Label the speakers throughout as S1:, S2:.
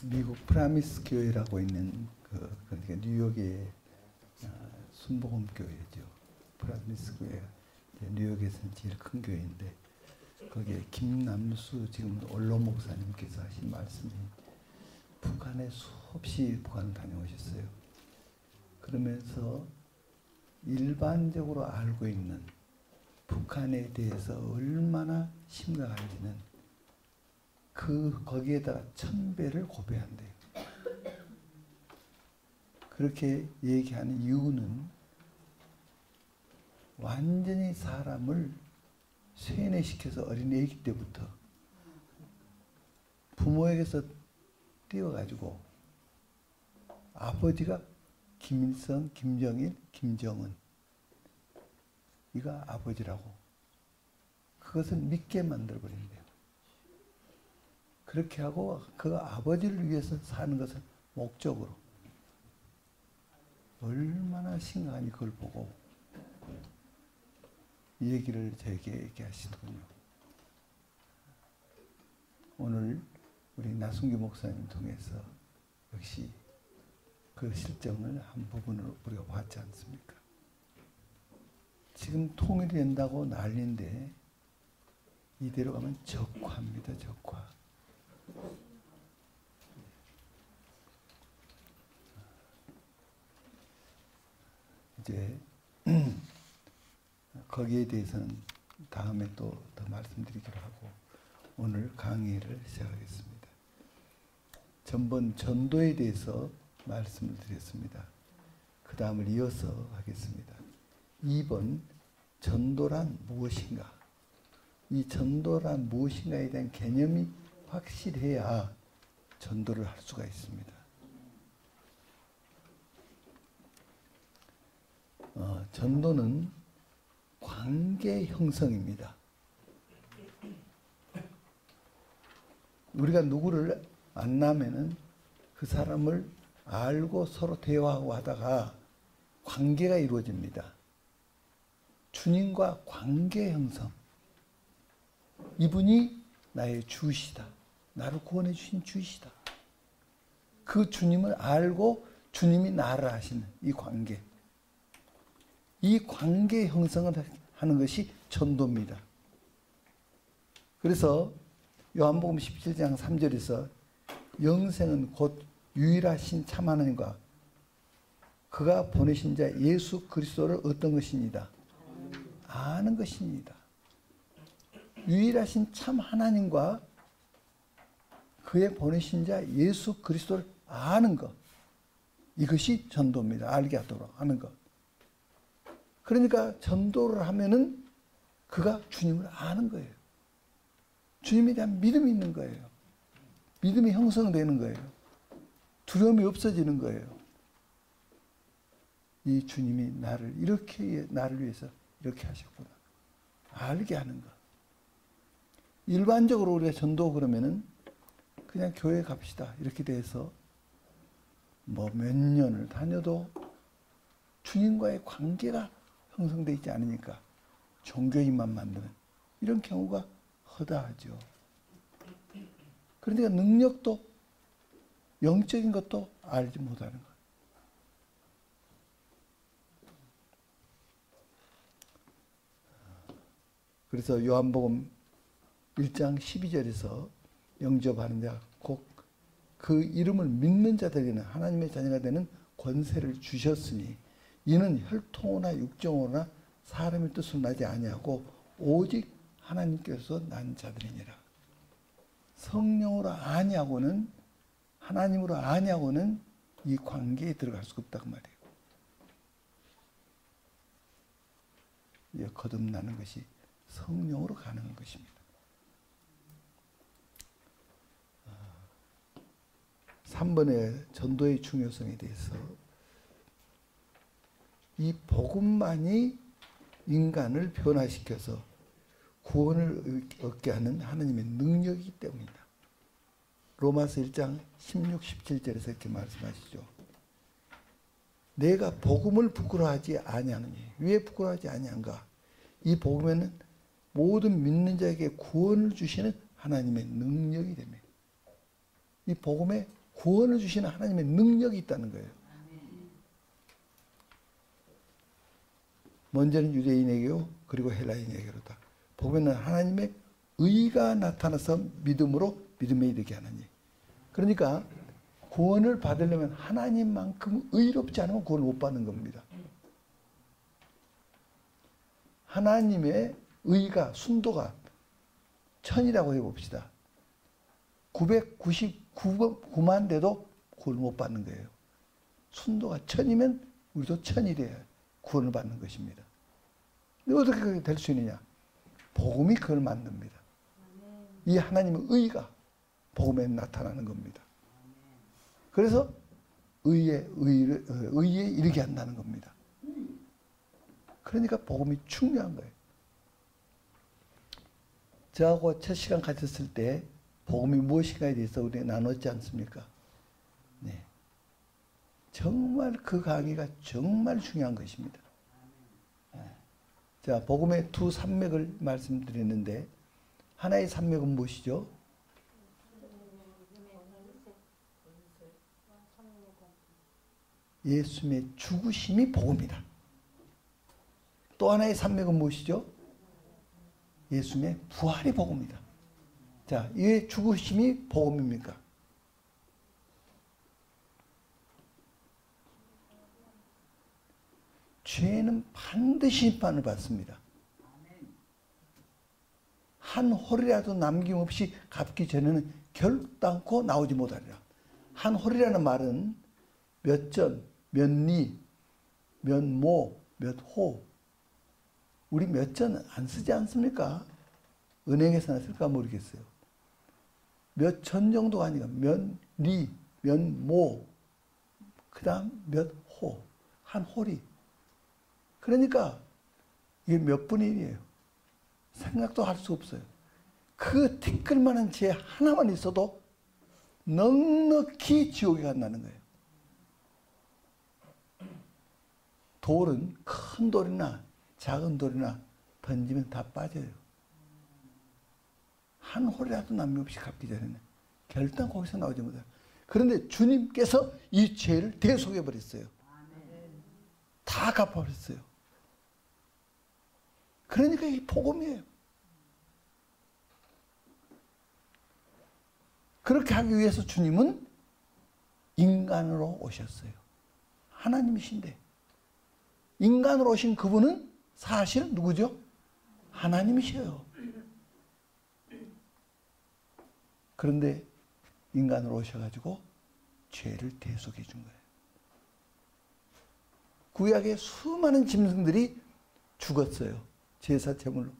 S1: 미국 프라미스 교회라고 있는 그러니까 뉴욕의 순복음 교회죠. 프라미스 교회가 뉴욕에서는 제일 큰 교회인데 거기에 김남수 지금 원로 목사님께서 하신 말씀이 북한에 수없이 북한을 다녀오셨어요. 그러면서 일반적으로 알고 있는 북한에 대해서 얼마나 심각한지는 거기에다가 1000배를 고배한대요. 그렇게 얘기하는 이유는 완전히 사람을 세뇌시켜서 어린애기 때부터 부모에게서 띄워가지고 아버지가 김일성, 김정일, 김정은 이가 아버지라고 그것을 믿게 만들어버린대요. 그렇게 하고 그 아버지를 위해서 사는 것을 목적으로 얼마나 심각하니 그걸 보고 이 얘기를 저에게 얘기하시더군요. 오늘 우리 나순기 목사님 통해서 역시 그 실정을 한 부분으로 우리가 봤지 않습니까? 지금 통일이 된다고 난리인데 이대로 가면 적화입니다. 적화. 이제 거기에 대해서는 다음에 또 더 말씀드리기로 하고 오늘 강의를 시작하겠습니다. 전번 전도에 대해서 말씀을 드렸습니다. 그 다음을 이어서 하겠습니다. 2번 전도란 무엇인가? 이 전도란 무엇인가에 대한 개념이 확실해야 전도를 할 수가 있습니다. 전도는 관계 형성입니다. 우리가 누구를 만나면은 그 사람을 알고 서로 대화하고 하다가 관계가 이루어집니다. 주님과 관계 형성. 이분이 나의 주시다. 나를 구원해 주신 주시다. 그 주님을 알고 주님이 나를 하시는 이 관계. 이 관계 형성을 하는 것이 전도입니다. 그래서 요한복음 17장 3절에서 영생은 곧 유일하신 참 하나님과 그가 보내신 자 예수 그리스도를 어떤 것입니다. 아는 것입니다. 유일하신 참 하나님과 그의 보내신 자 예수 그리스도를 아는 것. 이것이 전도입니다. 알게 하도록 하는 것. 그러니까 전도를 하면은 그가 주님을 아는 거예요. 주님에 대한 믿음이 있는 거예요. 믿음이 형성되는 거예요. 두려움이 없어지는 거예요. 이 주님이 나를 위해서 이렇게 하셨구나. 알게 하는 것. 일반적으로 우리가 전도 그러면은 그냥 교회 갑시다. 이렇게 돼서 뭐 몇 년을 다녀도 주님과의 관계가 형성되어 있지 않으니까 종교인만 만드는 이런 경우가 허다하죠. 그러니까 능력도 영적인 것도 알지 못하는 것. 그래서 요한복음 1장 12절에서 영접하는 자 곧 그 이름을 믿는 자들에게는 하나님의 자녀가 되는 권세를 주셨으니 이는 혈통이나 육정으로나 사람의 뜻으로 나지 아니하고 오직 하나님께서 난 자들이니라. 성령으로 아니하고는 하나님으로 아니하고는 이 관계에 들어갈 수가 없다 그 말이에요. 거듭나는 것이 성령으로 가능한 것입니다. 3번의 전도의 중요성에 대해서 이 복음만이 인간을 변화시켜서 구원을 얻게 하는 하나님의 능력이기 때문이다. 로마서 1장 16, 17절에서 이렇게 말씀하시죠. 내가 복음을 부끄러워하지 아니하느니 왜 부끄러워하지 아니한가? 이 복음에는 모든 믿는 자에게 구원을 주시는 하나님의 능력이 됩니다. 이 복음에 구원을 주시는 하나님의 능력이 있다는 거예요. 먼저는 유대인에게요, 그리고 헬라인에게로다. 복음에는 하나님의 의가 나타나서 믿음으로 믿음에 이르게 하나니. 그러니까 구원을 받으려면 하나님만큼 의롭지 않으면 구원을 못 받는 겁니다. 하나님의 의가, 순도가 1000이라고 해봅시다. 999만 돼도 구원을 못 받는 거예요. 순도가 1000이면 우리도 1000이 돼야 구원을 받는 것입니다. 근데 어떻게 그렇게 될 수 있느냐? 복음이 그걸 만듭니다. 이 하나님의 의가 복음에 나타나는 겁니다. 그래서 의에 이르게 한다는 겁니다. 그러니까 복음이 중요한 거예요. 저하고 첫 시간 가졌을 때 복음이 무엇인가에 대해서 우리 나눴지 않습니까? 네. 정말 그 강의가 정말 중요한 것입니다. 네. 자, 복음의 두 산맥을 말씀드렸는데 하나의 산맥은 무엇이죠? 예수님의 죽으심이 복음이다. 또 하나의 산맥은 무엇이죠? 예수님의 부활이 복음이다. 자, 이 죽으심이 복음입니까? 죄는 반드시 심판을 받습니다. 한 홀이라도 남김없이 갚기 전에는 결단코 나오지 못하리라. 한 홀이라는 말은 몇 전, 몇 리, 몇 모, 몇 호. 우리 몇 전 안 쓰지 않습니까? 은행에서나 쓸까 모르겠어요. 몇 전 정도가 아니라 몇 리, 몇 모, 그 다음 몇 호, 한 홀이. 그러니까 이게 몇 분의 1이에요. 생각도 할 수 없어요. 그 티끌만한 죄 하나만 있어도 넉넉히 지옥에 간다는 거예요. 돌은 큰 돌이나 작은 돌이나 던지면 다 빠져요. 한 홀이라도 남김없이 갚기 전에는 결단 거기서 나오지 못해요. 그런데 주님께서 이 죄를 대속해 버렸어요. 다 갚아버렸어요. 그러니까 이 복음이에요. 그렇게 하기 위해서 주님은 인간으로 오셨어요. 하나님이신데 인간으로 오신 그분은 사실 누구죠? 하나님이셔요. 그런데 인간으로 오셔가지고 죄를 대속해 준 거예요. 구약의 수많은 짐승들이 죽었어요. 제사 제물로.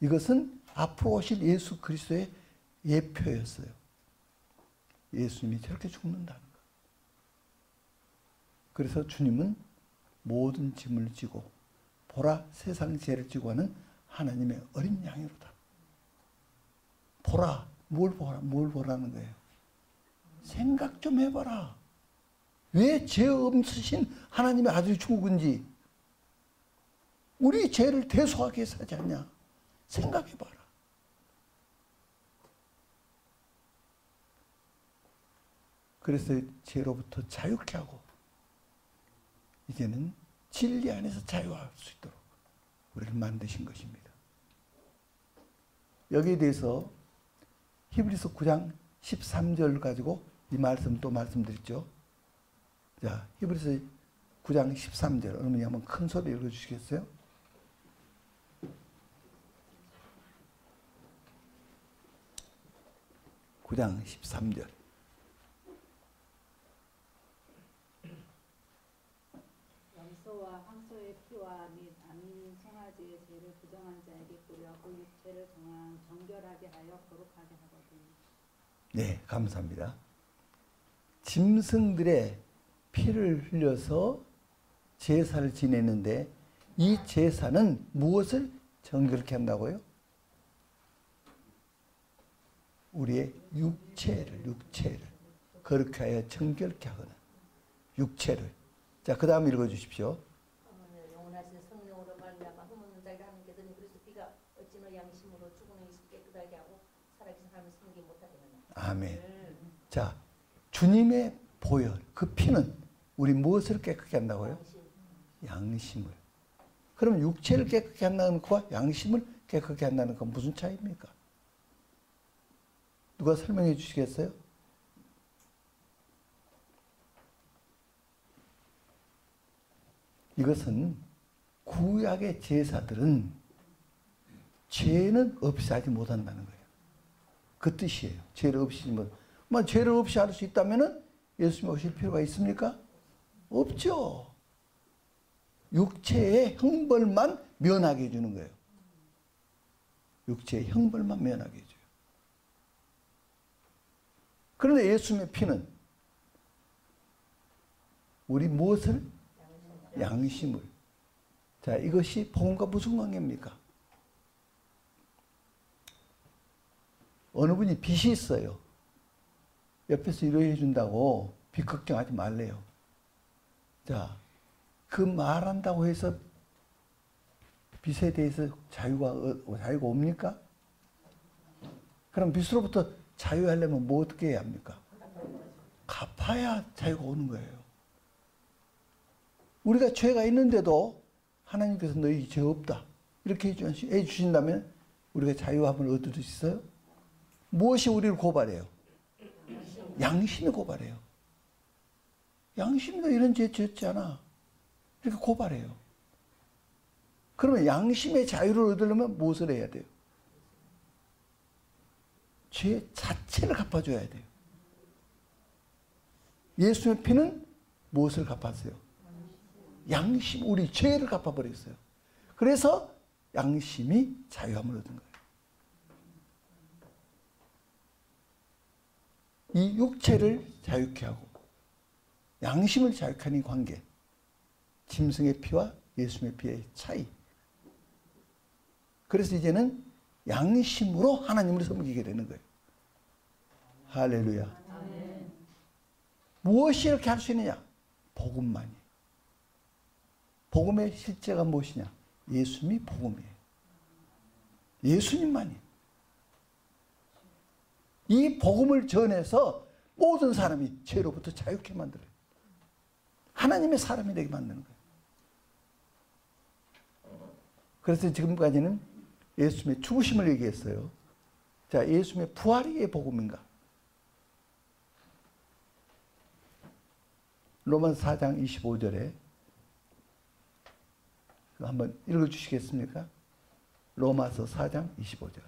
S1: 이것은 앞으로 오실 예수 그리스도의 예표였어요. 예수님이 저렇게 죽는다는 거. 그래서 주님은 모든 짐을 지고 보라 세상 죄를 지고 하는 하나님의 어린 양이로다. 보라. 뭘 보라는 거예요? 생각 좀 해봐라. 왜 죄 없으신 하나님의 아들이 죽은지. 우리 죄를 대속하기 위해서 하지 않냐? 생각해봐라. 그래서 죄로부터 자유케 하고 이제는 진리 안에서 자유할 수 있도록 우리를 만드신 것입니다. 여기에 대해서 히브리서 9장 13절 가지고 이 말씀 또 말씀드렸죠. 자, 히브리서 9장 13절 어머니 한번 큰 소리 읽어주시겠어요? (9장 13절)
S2: 염소와 황소의 피와 및 암인 송아지의 죄를 부정한 자에게 뿌려 그 육체를 정결하게 하여 거룩하게 하거든.
S1: 네, 감사합니다. 짐승들의 피를 흘려서 제사를 지내는데 이 제사는 무엇을 정결케 한다고요? 우리의 육체를 거룩케 하여 정결케 하거든. 육체를. 자, 그 다음 읽어주십시오.
S3: 영원하신 성령으로 말미암아 흠없는 자에게 하나님께서 그리스도 피가 어찌나 양심으로 죽은 의식 깨끗하게 하고 살아계신 하나님을 섬기지 못하겠느냐.
S1: 아멘. 자, 주님의 보혈, 그 피는 우리 무엇을 깨끗게 한다고요? 양심을. 그러면 육체를 깨끗게 한다는 것과 양심을 깨끗게 한다는 건 무슨 차이입니까? 누가 설명해 주시겠어요? 이것은 구약의 제사들은 죄는 없이 하지 못한다는 거예요. 그 뜻이에요. 죄를 없이 못. 죄를 없이 할 수 있다면 예수님이 오실 필요가 있습니까? 없죠. 육체의 형벌만 면하게 해주는 거예요. 육체의 형벌만 면하게 해줘요. 그런데 예수님의 피는 우리 무엇을? 양심을. 자, 이것이 복음과 무슨 관계입니까? 어느 분이 빚이 있어요. 옆에서 위로해 준다고 빚 걱정하지 말래요. 자, 그 말한다고 해서 빚에 대해서 자유가 옵니까? 그럼 빚으로부터 자유하려면 뭐 어떻게 해야 합니까? 갚아야 자유가 오는 거예요. 우리가 죄가 있는데도 하나님께서 너희 죄 없다 이렇게 해주신다면 우리가 자유함을 얻을 수 있어요? 무엇이 우리를 고발해요? 양심이 고발해요. 양심이 너 이런 죄 지었잖아. 이렇게 고발해요. 그러면 양심의 자유를 얻으려면 무엇을 해야 돼요? 죄 자체를 갚아줘야 돼요. 예수의 피는 무엇을 갚았어요? 양심, 우리 죄를 갚아버렸어요. 그래서 양심이 자유함을 얻은 거예요. 이 육체를 자유케 하고 양심을 자유케 하는 관계, 짐승의 피와 예수님의 피의 차이. 그래서 이제는 양심으로 하나님을 섬기게 되는 거예요. 할렐루야. 아멘. 무엇이 이렇게 할 수 있느냐? 복음만이. 복음의 실제가 무엇이냐? 예수님이 복음이에요. 예수님만이. 이 복음을 전해서 모든 사람이 죄로부터 자유케 만들어요. 하나님의 사람이 되게 만드는 거예요. 그래서 지금까지는 예수님의 죽으심을 얘기했어요. 자, 예수님의 부활이 복음인가? 로마서 4장 25절에 한번 읽어주시겠습니까? 로마서 4장 25절.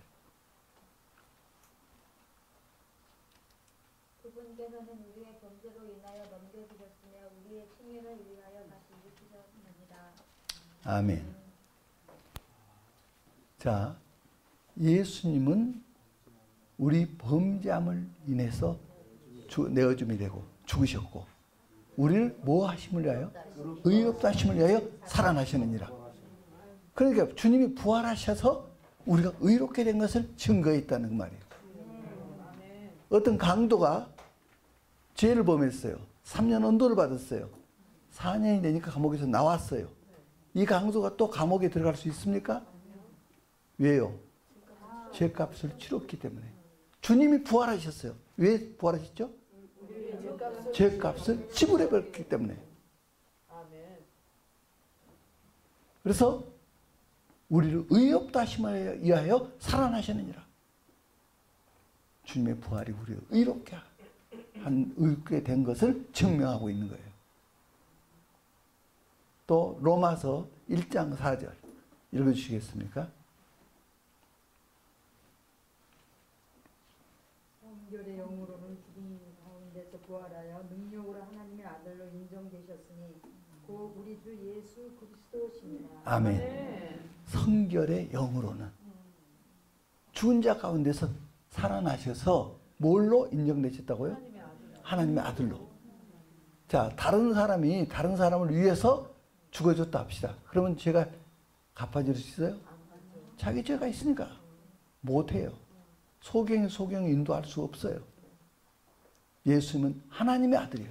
S3: 그분께서는 우리의 범죄로 인하여 넘겨주셨으며 우리의 침례를 위하여 다시 일으키셨습니다.
S1: 아멘. 자, 예수님은 우리 범죄함을 인해서 내어줌이 되고 죽으셨고 우리를 뭐 하심을 위하여? 의롭다 하심을 위하여 살아나셨느니라. 그러니까 주님이 부활하셔서 우리가 의롭게 된 것을 증거했다는 말이에요. 어떤 강도가 죄를 범했어요. 3년 언도를 받았어요. 4년이 되니까 감옥에서 나왔어요. 이 강도가 또 감옥에 들어갈 수 있습니까? 왜요? 죄값을 치렀기 때문에. 주님이 부활하셨어요. 왜 부활하셨죠? 죄값을 지불해버렸기 때문에. 그래서 우리를 의롭다 하심을 위하여 살아나셨느니라. 주님의 부활이 우리를 의롭게 된 것을 증명하고 있는 거예요. 또 로마서 1장 4절 읽어주시겠습니까?
S4: 성결의 영으로는 죽은 가운데서 부활하여 능력으로 하나님의 아들로 인정되셨으니 곧 우리 주 예수 그리스도시니라.
S1: 아멘. 성결의 영으로는 죽은 자 가운데서 살아나셔서 뭘로 인정되셨다고요? 하나님의 아들로. 자, 다른 사람이 다른 사람을 위해서 죽어줬다 합시다. 그러면 죄가 갚아질 수 있어요? 자기 죄가 있으니까 못해요. 소경이 인도할 수 없어요. 예수님은 하나님의 아들이에요.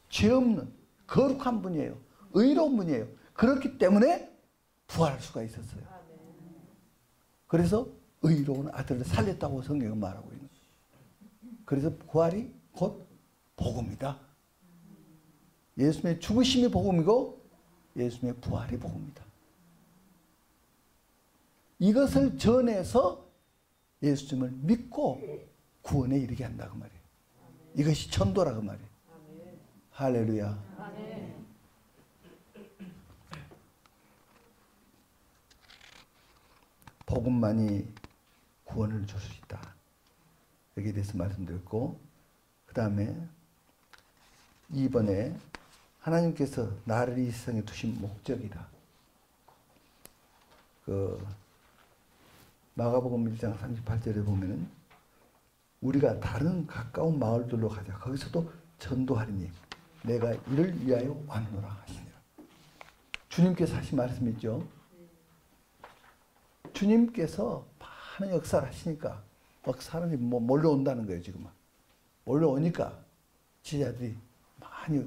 S1: 죄 없는 거룩한 분이에요. 의로운 분이에요. 그렇기 때문에 부활할 수가 있었어요. 그래서 의로운 아들을 살렸다고 성경은 말하고 있는 거예요. 그래서 부활이 곧 복음이다. 예수님의 죽으심이 복음이고 예수님의 부활이 복음이다. 이것을 전해서 예수님을 믿고 구원에 이르게 한다 그 말이에요. 이것이 전도라 그 말이에요. 할렐루야. 복음만이 구원을 줄 수 있다. 여기에 대해서 말씀드렸고, 그 다음에 2번에 하나님께서 나를 이 세상에 두신 목적이다. 그 마가복음 1장 38절에 보면은 우리가 다른 가까운 마을들로 가자. 거기서도 전도하리니 내가 이를 위하여 왔노라 하시니라. 주님께서 하신 말씀 있죠. 주님께서 많은 역사를 하시니까 막 사람이 몰려온다는 거예요. 지금 몰려오니까 지자들이 많이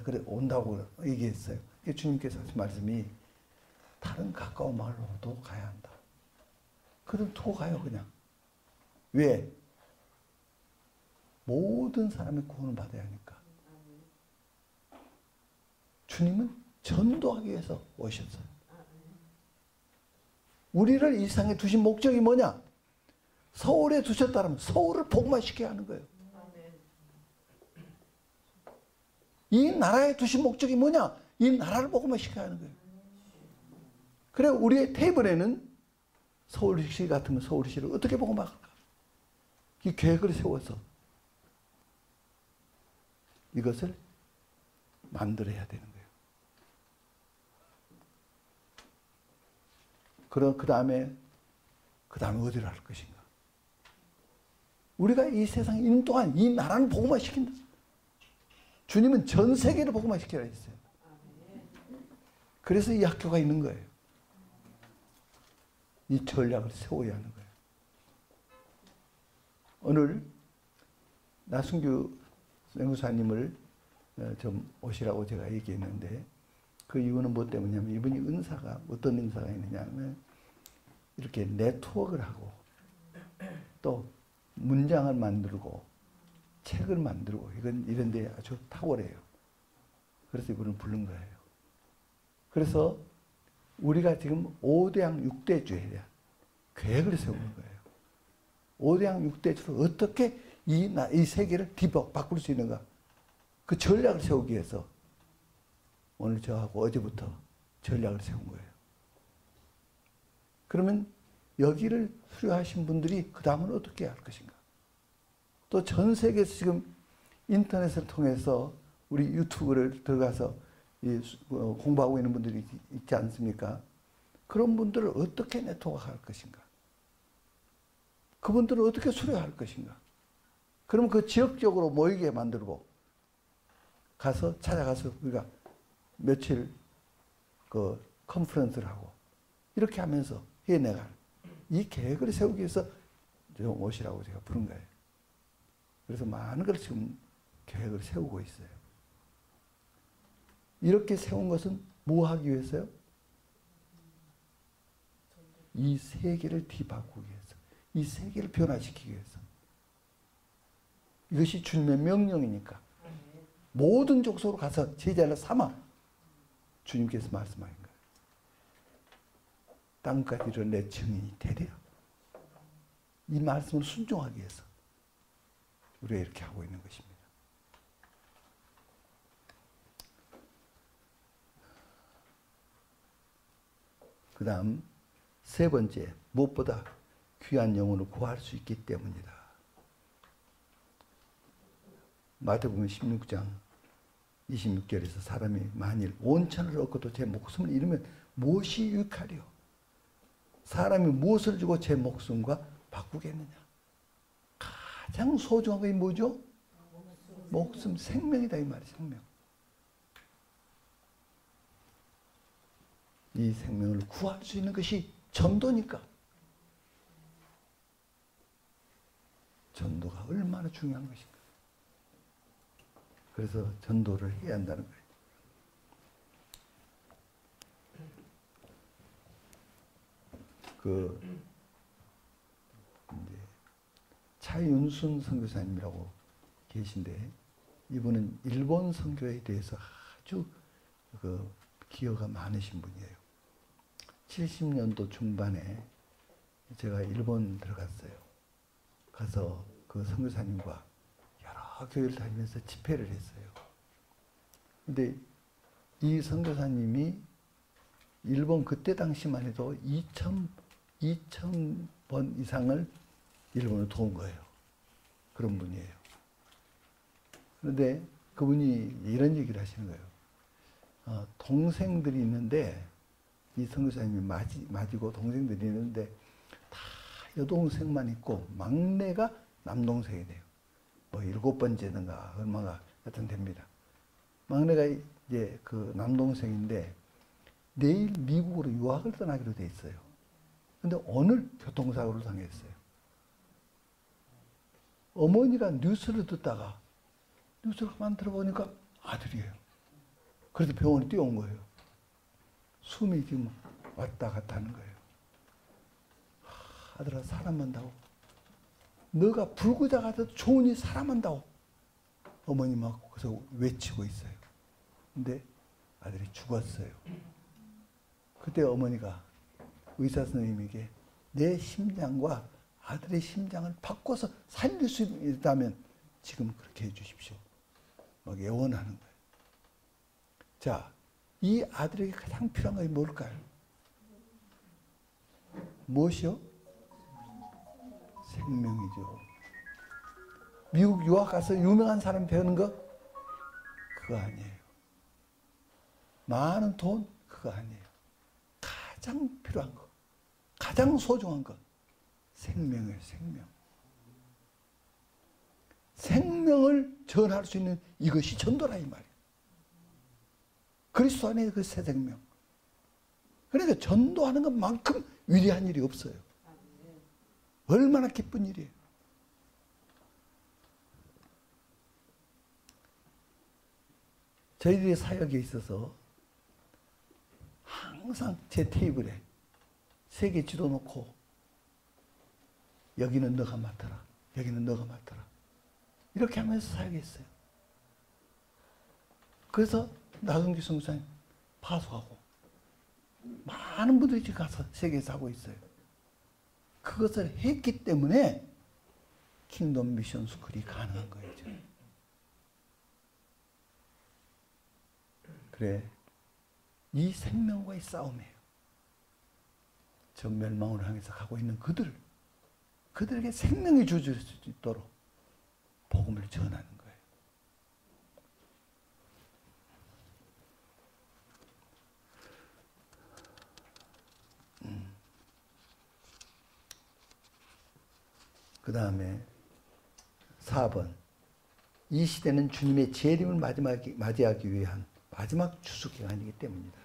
S1: 그래 온다고 얘기했어요. 주님께서 하신 말씀이 다른 가까운 마을로도 가야 한다. 그럼 두고 가요 그냥. 왜? 모든 사람이 구원을 받아야 하니까. 주님은 전도하기 위해서 오셨어요. 우리를 이 세상에 두신 목적이 뭐냐? 서울에 두셨다면 서울을 복음화시켜야 하는 거예요. 이 나라에 두신 목적이 뭐냐? 이 나라를 복음화시켜야 하는 거예요. 그래 우리의 테이블에는 서울시 같으면 서울시를 어떻게 복음화할까? 이 계획을 세워서 이것을 만들어야 되는 거예요. 그 다음에 어디를 할 것인가? 우리가 이 세상에 있는 동안 이 나라는 복음화시킨다. 주님은 전 세계를 복음화시키라 했어요. 그래서 이 학교가 있는 거예요. 이 전략을 세워야 하는 거예요. 오늘 나순규 선교사님을 좀 오시라고 제가 얘기했는데 그 이유는 뭐 때문이냐면 이분이 은사가 어떤 은사가 있느냐면 이렇게 네트워크를 하고 또 문장을 만들고 책을 만들고 이런 데 아주 탁월해요. 그래서 이분을 부른 거예요. 그래서 우리가 지금 5대양 6대주에 대한 계획을 세우는 거예요. 5대양 6대주로 어떻게 이 세계를 바꿀 수 있는가? 그 전략을 세우기 위해서 오늘 저하고 어제부터 전략을 세운 거예요. 그러면 여기를 수료하신 분들이 그 다음은 어떻게 할 것인가? 또 전 세계에서 지금 인터넷을 통해서 우리 유튜브를 들어가서 공부하고 있는 분들이 있지 않습니까? 그런 분들을 어떻게 네트워크할 것인가? 그분들을 어떻게 수료할 것인가? 그러면 그 지역적으로 모이게 만들고 찾아가서 우리가 며칠 그 컨퍼런스를 하고 이렇게 하면서 해내갈 이 계획을 세우기 위해서 좀 오시라고 제가 부른 거예요. 그래서 많은 걸 지금 계획을 세우고 있어요. 이렇게 세운 것은 뭐 하기 위해서요? 이 세계를 뒤바꾸기 위해서, 이 세계를 변화시키기 위해서. 이것이 주님의 명령이니까 모든 족속으로 가서 제자를 삼아 주님께서 말씀하신 거예요. 땅까지 이르러 내 증인이 되리라. 이 말씀을 순종하기 위해서 우리가 이렇게 하고 있는 것입니다. 그 다음 세 번째, 무엇보다 귀한 영혼을 구할 수 있기 때문이다. 마태복음 16장 26절에서 사람이 만일 온 천을 얻고도 제 목숨을 잃으면 무엇이 유익하리요? 사람이 무엇을 주고 제 목숨과 바꾸겠느냐? 가장 소중한 것이 뭐죠? 목숨, 생명이다 이 말이에요. 생명. 이 생명을 구할 수 있는 것이 전도니까. 전도가 얼마나 중요한 것인가. 그래서 전도를 해야 한다는 거예요. 이제 차윤순 선교사님이라고 계신데 이분은 일본 선교에 대해서 아주 기여가 많으신 분이에요. 70년도 중반에 제가 일본 들어갔어요. 가서 그 선교사님과 여러 교회를 다니면서 집회를 했어요. 근데 이 선교사님이 일본 그때 당시만 해도 2,000번 이상을 일본으로 도운 거예요. 그런 분이에요. 그런데 그분이 이런 얘기를 하시는 거예요. 동생들이 있는데 이 선교사님이 맞이고 동생들이 있는데 다 여동생만 있고 막내가 남동생이 돼요. 뭐 7번째든가 얼마가 여튼 됩니다. 막내가 이제 그 남동생인데 내일 미국으로 유학을 떠나기로 돼 있어요. 근데 오늘 교통사고를 당했어요. 어머니가 뉴스를 듣다가 뉴스를 가만 들어보니까 아들이에요. 그래서 병원에 뛰어온 거예요. 숨이 지금 왔다 갔다 하는 거예요. 아들아 사람한다고. 너가 불구자 같아도 좋으니 사람한다고. 어머니 막 그래서 외치고 있어요. 근데 아들이 죽었어요. 그때 어머니가 의사 선생님에게 내 심장과 아들의 심장을 바꿔서 살릴 수 있다면 지금 그렇게 해 주십시오. 막 예언하는 거예요. 자, 이 아들에게 가장 필요한 것이 뭘까요? 무엇이요? 생명이죠. 미국 유학 가서 유명한 사람 배우는 거? 그거 아니에요. 많은 돈? 그거 아니에요. 가장 필요한 거, 가장 소중한 것, 생명이에요. 생명. 생명을 전할 수 있는 이것이 전도라 이 말이에요. 그리스도 안에 그 새 생명. 그러니까 전도하는 것만큼 위대한 일이 없어요. 얼마나 기쁜 일이에요. 저희들의 사역에 있어서 항상 제 테이블에 세계 지도 놓고 여기는 너가 맡아라. 여기는 너가 맡아라. 이렇게 하면서 사역했어요. 그래서 나성기 선교사님 파송하고 많은 분들이 지금 가서 세계에서 하고 있어요. 그것을 했기 때문에 킹덤 미션 스쿨이 가능한 거예요. 지금. 그래, 이 생명과의 싸움이에요. 저 멸망을 향해서 가고 있는 그들에게 생명이 주어질 수 있도록 복음을 전하는 거예요. 그 다음에 4번. 이 시대는 주님의 재림을 맞이하기 위한 마지막 추수 기간이기 때문이다.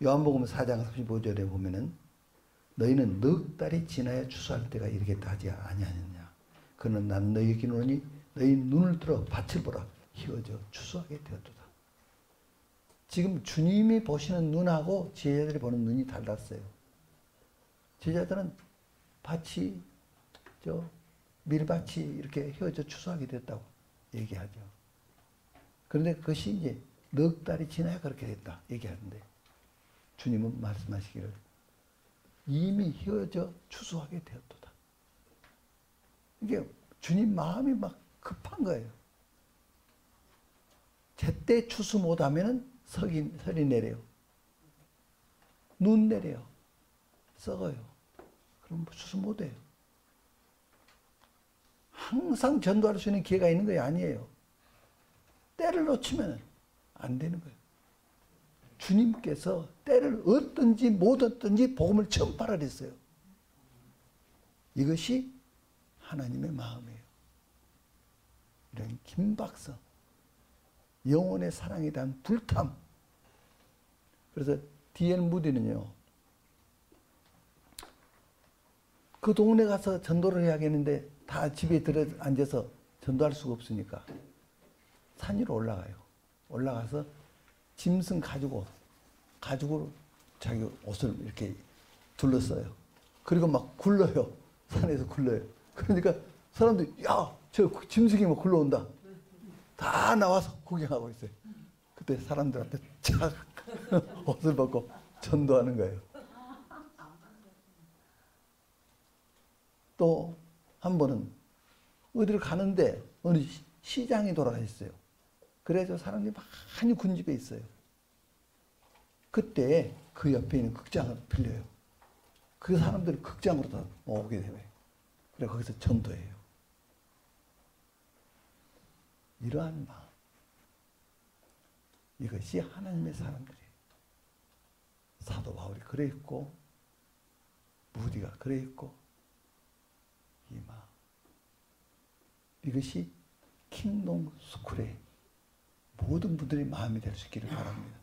S1: 요한복음 4장 35절에 보면은 너희는 넉 달이 지나야 추수할 때가 이르겠다 하지 아니하느냐. 그는 난 너희에게 이르노니 너희 눈을 들어 밭을 보라. 희어져 추수하게 되었도다. 지금 주님이 보시는 눈하고 제자들이 보는 눈이 달랐어요. 제자들은 밭이 밀밭이 이렇게 휘어져 추수하게 됐다고 얘기하죠. 그런데 그것이 이제 넉 달이 지나야 그렇게 됐다 얘기하는데 주님은 말씀하시기를 이미 휘어져 추수하게 되었도다. 이게 주님 마음이 막 급한 거예요. 제때 추수 못하면 설이 내려요. 눈 내려요. 썩어요. 그럼 추수 못해요. 항상 전도할 수 있는 기회가 있는 거 아니에요. 때를 놓치면 안 되는 거예요. 주님께서 때를 얻든지 못 얻든지 복음을 전파라 그랬어요. 이것이 하나님의 마음이에요. 이런 긴박성, 영혼의 사랑에 대한 불탐. 그래서 D.L. 무디는요, 그 동네 가서 전도를 해야겠는데 다 집에 들어 앉아서 전도할 수가 없으니까 산 위로 올라가요. 올라가서 짐승 가지고 자기 옷을 이렇게 둘러싸요. 그리고 막 굴러요. 산에서 굴러요. 그러니까 사람들이 야 저 짐승이 뭐 굴러온다. 다 나와서 구경하고 있어요. 그때 사람들한테 착 옷을 벗고 전도하는 거예요. 또 한 번은 어디를 가는데 어느 시장이 돌아가 있어요. 그래서 사람들이 많이 군집해 있어요. 그때 그 옆에 있는 극장을 빌려요. 그 사람들이 극장으로 다 오게 돼요. 그래 거기서 전도해요. 이러한 마음, 이것이 하나님의 사람들이에요. 사도 바울이 그래 있고 무디가 그래 있고 이 마음, 이것이 킹덤 스쿨의 모든 분들의 마음이 될 수 있기를 바랍니다.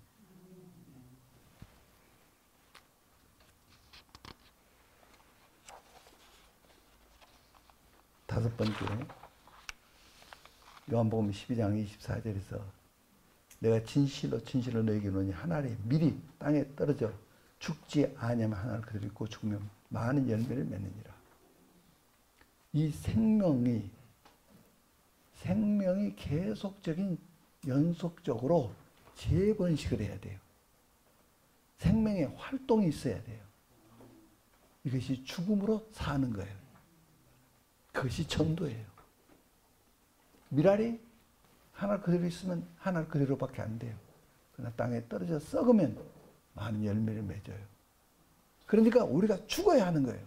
S1: 다섯 번째, 요한복음 12장 24절에서 내가 진실로 진실로 너에게 이르노니 한 알이 미리 땅에 떨어져 죽지 아니하면 한 알 그대로 있고 죽으면 많은 열매를 맺느니라. 이 생명이 계속적인 연속적으로 재번식을 해야 돼요. 생명의 활동이 있어야 돼요. 이것이 죽음으로 사는 거예요. 그것이 전도예요. 밀알이 하나 그대로 있으면 하나 그대로밖에 안 돼요. 그러나 땅에 떨어져 썩으면 많은 열매를 맺어요. 그러니까 우리가 죽어야 하는 거예요.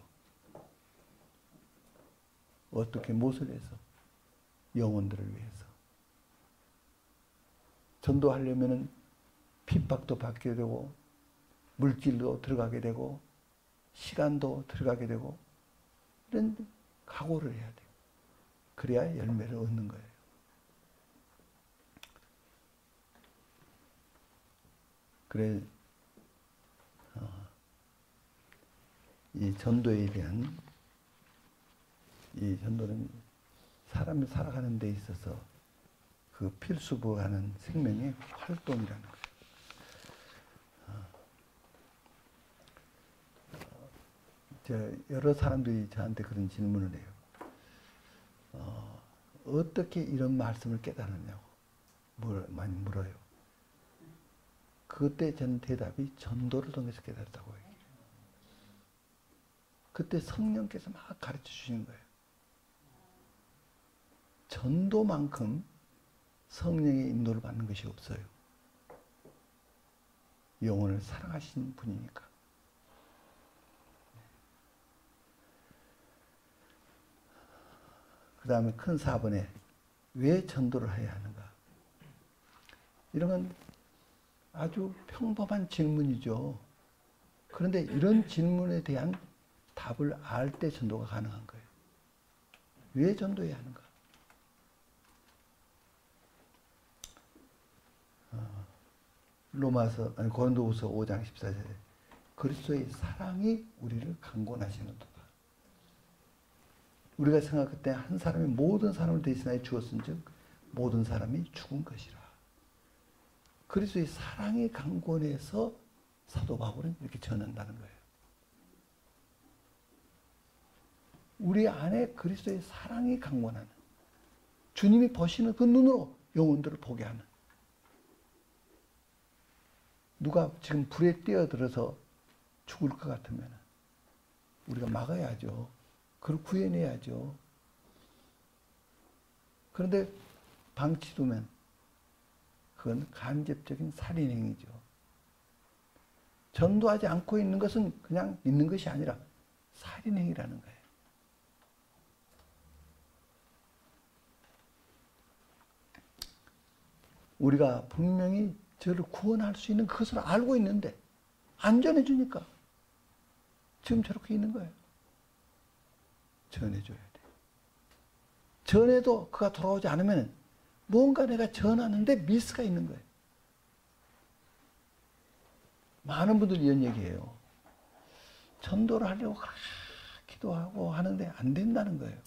S1: 어떻게 무엇을 해서? 영혼들을 위해서. 전도하려면 핍박도 받게 되고 물질도 들어가게 되고 시간도 들어가게 되고 이런 각오를 해야 돼요. 그래야 열매를 얻는 거예요. 그래 이 전도에 대한 이 전도는 사람이 살아가는 데 있어서 그 필수부하는 생명의 활동이라는 거예요. 여러 사람들이 저한테 그런 질문을 해요. 어떻게 이런 말씀을 깨달았냐고 많이 물어요. 그때 전 대답이 전도를 통해서 깨달았다고 해요. 그때 성령께서 막 가르쳐 주시는 거예요. 전도만큼 성령의 인도를 받는 것이 없어요. 영혼을 사랑하시는 분이니까. 그 다음에 큰 4번에 왜 전도를 해야 하는가? 이런 건 아주 평범한 질문이죠. 그런데 이런 질문에 대한 답을 알 때 전도가 가능한 거예요. 왜 전도해야 하는가? 고린도후서 5장 14절에 그리스도의 사랑이 우리를 강권하시는도다. 우리가 생각할 때 한 사람이 모든 사람을 대신하여 죽었은즉 모든 사람이 죽은 것이라. 그리스도의 사랑이 강권해서 사도 바울은 이렇게 전한다는 거예요. 우리 안에 그리스도의 사랑이 강권하는, 주님이 보시는 그 눈으로 영혼들을 보게 하는. 누가 지금 불에 뛰어들어서 죽을 것 같으면 우리가 막아야죠. 그걸 구해내야죠. 그런데 방치두면 그건 간접적인 살인행위죠. 전도하지 않고 있는 것은 그냥 있는 것이 아니라 살인행위라는 거예요. 우리가 분명히 저를 구원할 수 있는 그것을 알고 있는데 안 전해주니까 지금 저렇게 있는 거예요. 전해줘야 돼. 전해도 그가 돌아오지 않으면 뭔가 내가 전하는데 미스가 있는 거예요. 많은 분들이 이런 얘기해요. 전도를 하려고 기도하고 하는데 안 된다는 거예요.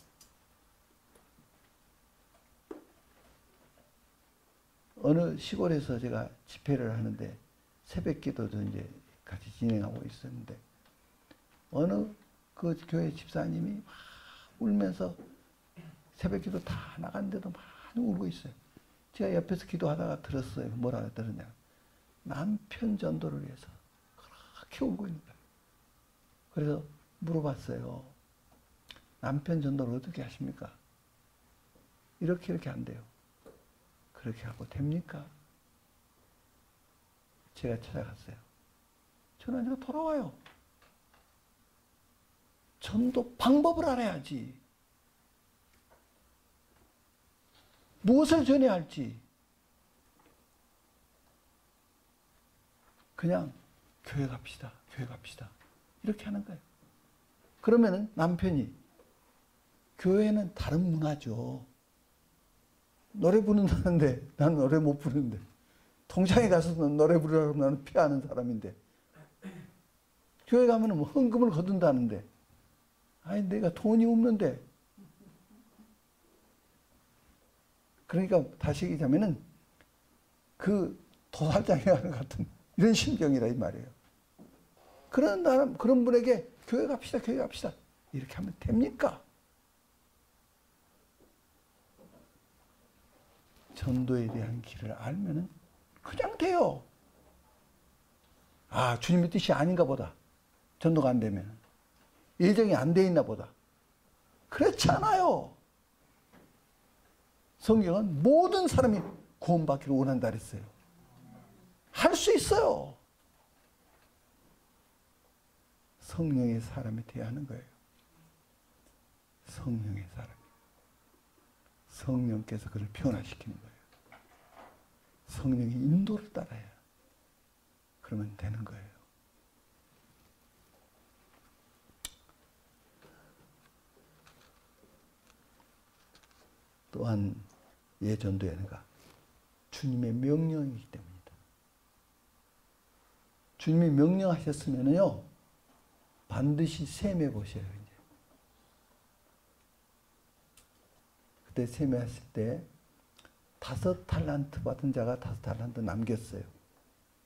S1: 어느 시골에서 제가 집회를 하는데 새벽 기도도 이제 같이 진행하고 있었는데 어느 그 교회 집사님이 막 울면서 새벽기도 다 나갔는데도 많이 울고 있어요. 제가 옆에서 기도하다가 들었어요. 뭐라 들었냐. 남편 전도를 위해서 그렇게 울고 있는 거예요. 그래서 물어봤어요. 남편 전도를 어떻게 하십니까? 이렇게 안 돼요. 그렇게 하고 됩니까? 제가 찾아갔어요. 전화니까 돌아와요. 전도 방법을 알아야지. 무엇을 전해야 할지. 그냥 교회 갑시다. 교회 갑시다. 이렇게 하는 거예요. 그러면은 남편이 교회는 다른 문화죠. 노래 부른다는데 나는 노래 못 부르는데 동창회 가서는 노래 부르라고 나는 피하는 사람인데 교회 가면은 뭐 헌금을 거둔다는데 아니 내가 돈이 없는데 그러니까 다시 얘기하면은 그 도살장에 가는 같은 이런 심정이라 이 말이에요. 그런 분에게 교회 갑시다, 교회 갑시다. 이렇게 하면 됩니까? 전도에 대한 길을 알면은 그냥 돼요. 아, 주님의 뜻이 아닌가 보다. 전도가 안 되면. 예정이 안 돼 있나 보다. 그렇지 않아요. 성경은 모든 사람이 구원받기를 원한다 그랬어요. 할 수 있어요. 성령의 사람이 되어야 하는 거예요. 성령의 사람이. 성령께서 그를 변화시키는 거예요. 성령의 인도를 따라야 그러면 되는 거예요. 또한 예전도에는가 주님의 명령이기 때문이다. 주님이 명령하셨으면요 반드시 세매 보셔요. 이제. 그때 세매했을 때 5달란트 받은 자가 5달란트 남겼어요.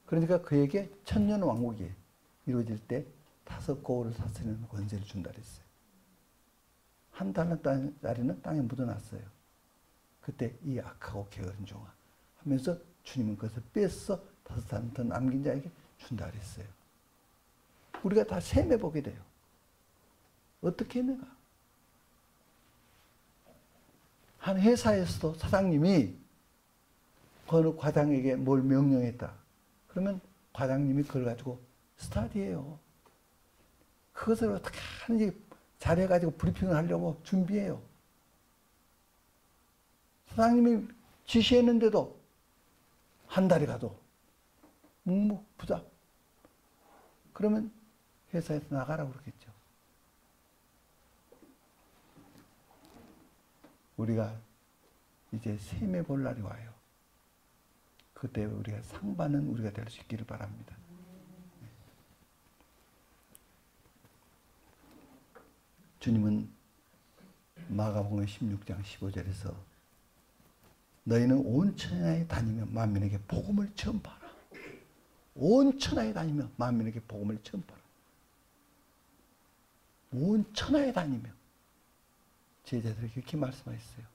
S1: 그러니까 그에게 천년 왕국이 이루어질 때 5고을을 다스리는 권세를 준다 그랬어요. 1달란트짜리는 땅에 묻어놨어요. 그때 이 악하고 게으른 종아 하면서 주님은 그것을 뺏어 5달란트 남긴 자에게 준다 그랬어요. 우리가 다 세매 보게 돼요. 어떻게 했는가? 한 회사에서도 사장님이 어느 과장에게 뭘 명령했다. 그러면 과장님이 그걸 가지고 스타디해요. 그것을 어떻게 하는지 잘해가지고 브리핑을 하려고 준비해요. 사장님이 지시했는데도 한 달이 가도 묵묵부답. 그러면 회사에서 나가라고 그러겠죠. 우리가 이제 세매 볼 날이 와요. 그때 우리가 상 받는 우리가 될 수 있기를 바랍니다. 주님은 마가복음 16장 15절에서 너희는 온 천하에 다니며 만민에게 복음을 전파하라. 온 천하에 다니며 만민에게 복음을 전파하라. 온 천하에 다니며 제자들에게 그렇게 말씀하셨어요.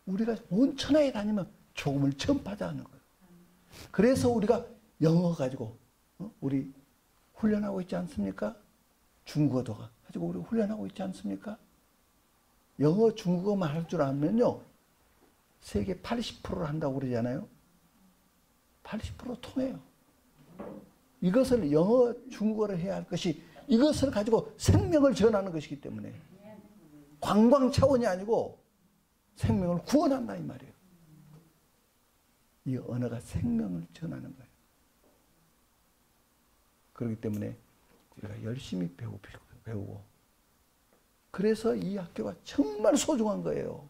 S1: 우리가 온 천하에 다니며 복음을 전파하자는 거예요. 그래서 우리가 영어 가지고 우리 훈련하고 있지 않습니까? 중국어도 가지고 우리 훈련하고 있지 않습니까? 영어, 중국어만 할 줄 알면요. 세계 80%를 한다고 그러잖아요. 80% 통해요. 이것을 영어, 중국어를 해야 할 것이 이것을 가지고 생명을 전하는 것이기 때문에 관광 차원이 아니고 생명을 구원한다 이 말이에요. 이 언어가 생명을 전하는 거예요. 그렇기 때문에 우리가 열심히 배우고 그래서 이 학교가 정말 소중한 거예요.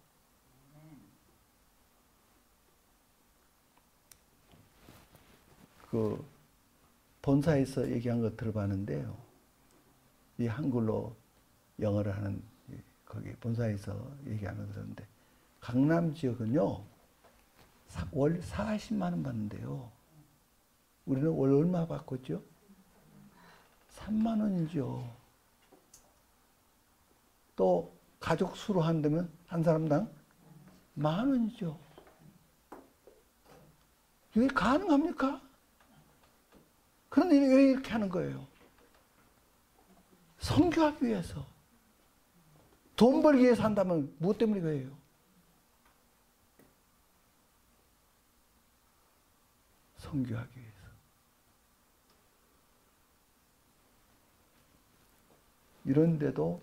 S1: 그 본사에서 얘기한 거 들어봤는데요. 이 한글로 영어를 하는 거기 본사에서 얘기하는 거 들었는데 강남 지역은요. 월 40만 원 받는데요. 우리는 월 얼마 받고죠? 3만 원이죠. 또 가족 수로 한다면 한 사람당 10,000원이죠. 이게 가능합니까? 그런데 왜 이렇게 하는 거예요? 선교하기 위해서. 돈 벌기 위해서 한다면 무엇 때문에 그래요? 선교하기 위해서. 이런데도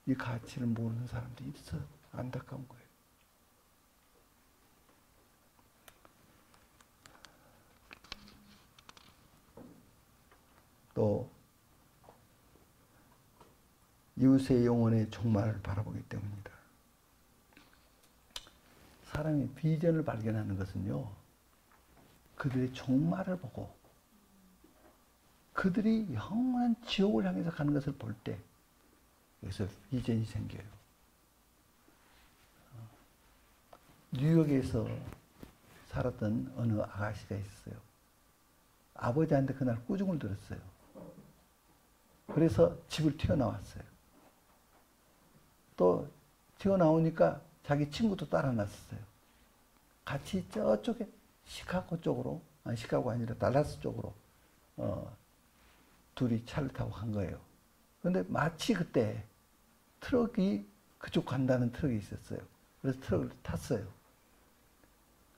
S1: 이 가치를 모르는 사람들이 있어. 안타까운 거예요. 또 이웃의 영혼의 종말을 바라보기 때문입니다. 사람이 비전을 발견하는 것은요, 그들의 종말을 보고 그들이 영원한 지옥을 향해서 가는 것을 볼 때 여기서 비전이 생겨요. 뉴욕에서 살았던 어느 아가씨가 있어요. 아버지한테 그날 꾸중을 들었어요. 그래서 집을 튀어나왔어요. 또 튀어나오니까 자기 친구도 따라 났어요. 같이 저쪽에 시카고 쪽으로, 아니 시카고가 아니라 달라스 쪽으로 둘이 차를 타고 간 거예요. 그런데 마치 그때 트럭이 그쪽 간다는 트럭이 있었어요. 그래서 트럭을 탔어요.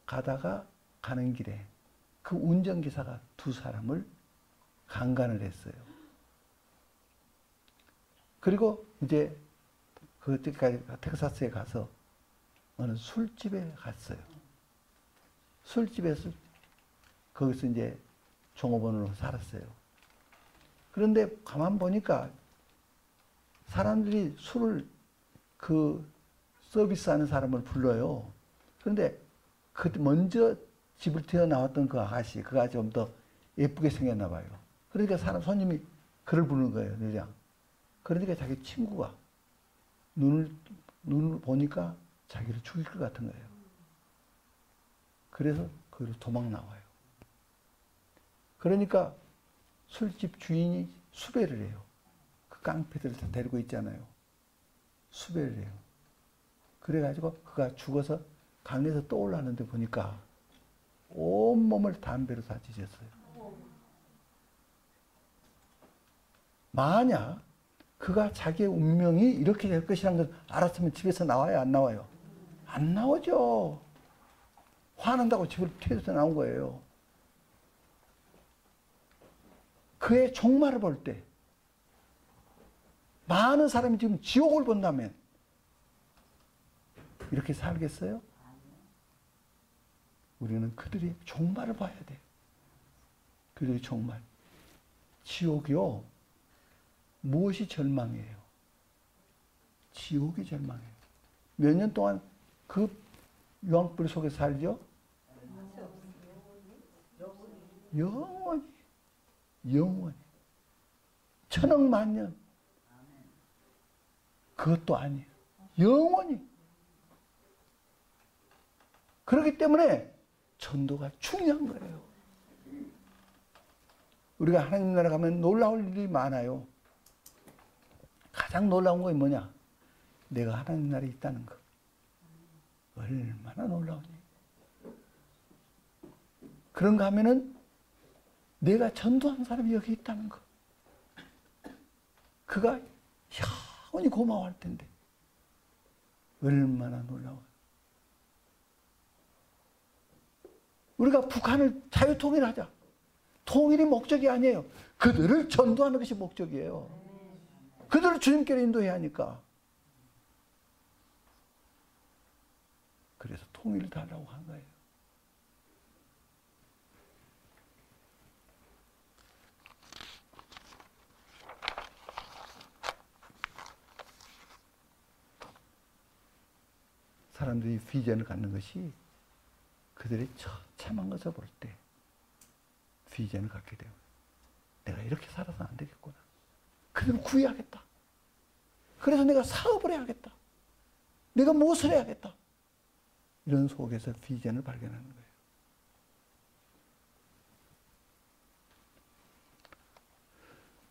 S1: 가다가 가는 길에 그 운전기사가 두 사람을 강간을 했어요. 그리고 이제 그때까지 텍사스에 가서 어느 술집에 갔어요. 술집에서 거기서 이제 종업원으로 살았어요. 그런데 가만 보니까 사람들이 술을 그 서비스하는 사람을 불러요. 그런데 그 먼저 집을 튀어나왔던 그 아가씨, 그가 좀 더 예쁘게 생겼나 봐요. 그러니까 손님이 그를 부르는 거예요, 늘. 그러니까 자기 친구가 눈을 보니까 자기를 죽일 것 같은 거예요. 그래서 거기로 도망 나와요. 그러니까 술집 주인이 수배를 해요. 그 깡패들을 다 데리고 있잖아요. 수배를 해요. 그래가지고 그가 죽어서 강에서 떠올랐는데 보니까 온몸을 담배로 다 지졌어요. 만약 그가 자기의 운명이 이렇게 될 것이라는 걸 알았으면 집에서 나와요, 안 나와요? 안 나오죠. 화난다고 집을 튀어서 나온 거예요. 그의 종말을 볼 때 많은 사람이 지금 지옥을 본다면 이렇게 살겠어요? 우리는 그들이 종말을 봐야 돼요. 그들의 종말. 지옥이요. 무엇이 절망이에요? 지옥이 절망이에요. 몇 년 동안 그 유황불 속에 살죠? 영원히. 영원히. 천억만 년. 그것도 아니에요. 영원히. 그렇기 때문에 전도가 중요한 거예요. 우리가 하나님 나라 가면 놀라울 일이 많아요. 가장 놀라운 건 뭐냐? 내가 하나님 나라에 있다는 거. 얼마나 놀라우니. 그런가 하면은 내가 전도한 사람이 여기 있다는 거. 그가 영원히 고마워할 텐데. 얼마나 놀라워요. 우리가 북한을 자유통일하자. 통일이 목적이 아니에요. 그들을 전도하는 것이 목적이에요. 그들을 주님께로 인도해야 하니까. 그래서 통일을 달라고 한 거예요. 사람들이 비전을 갖는 것이 그들이 처참한 것을 볼 때 비전을 갖게 돼요. 내가 이렇게 살아서 안 되겠구나. 그들을 구해야겠다. 그래서 내가 사업을 해야겠다. 내가 무엇을 해야겠다. 이런 속에서 비전을 발견하는 거예요.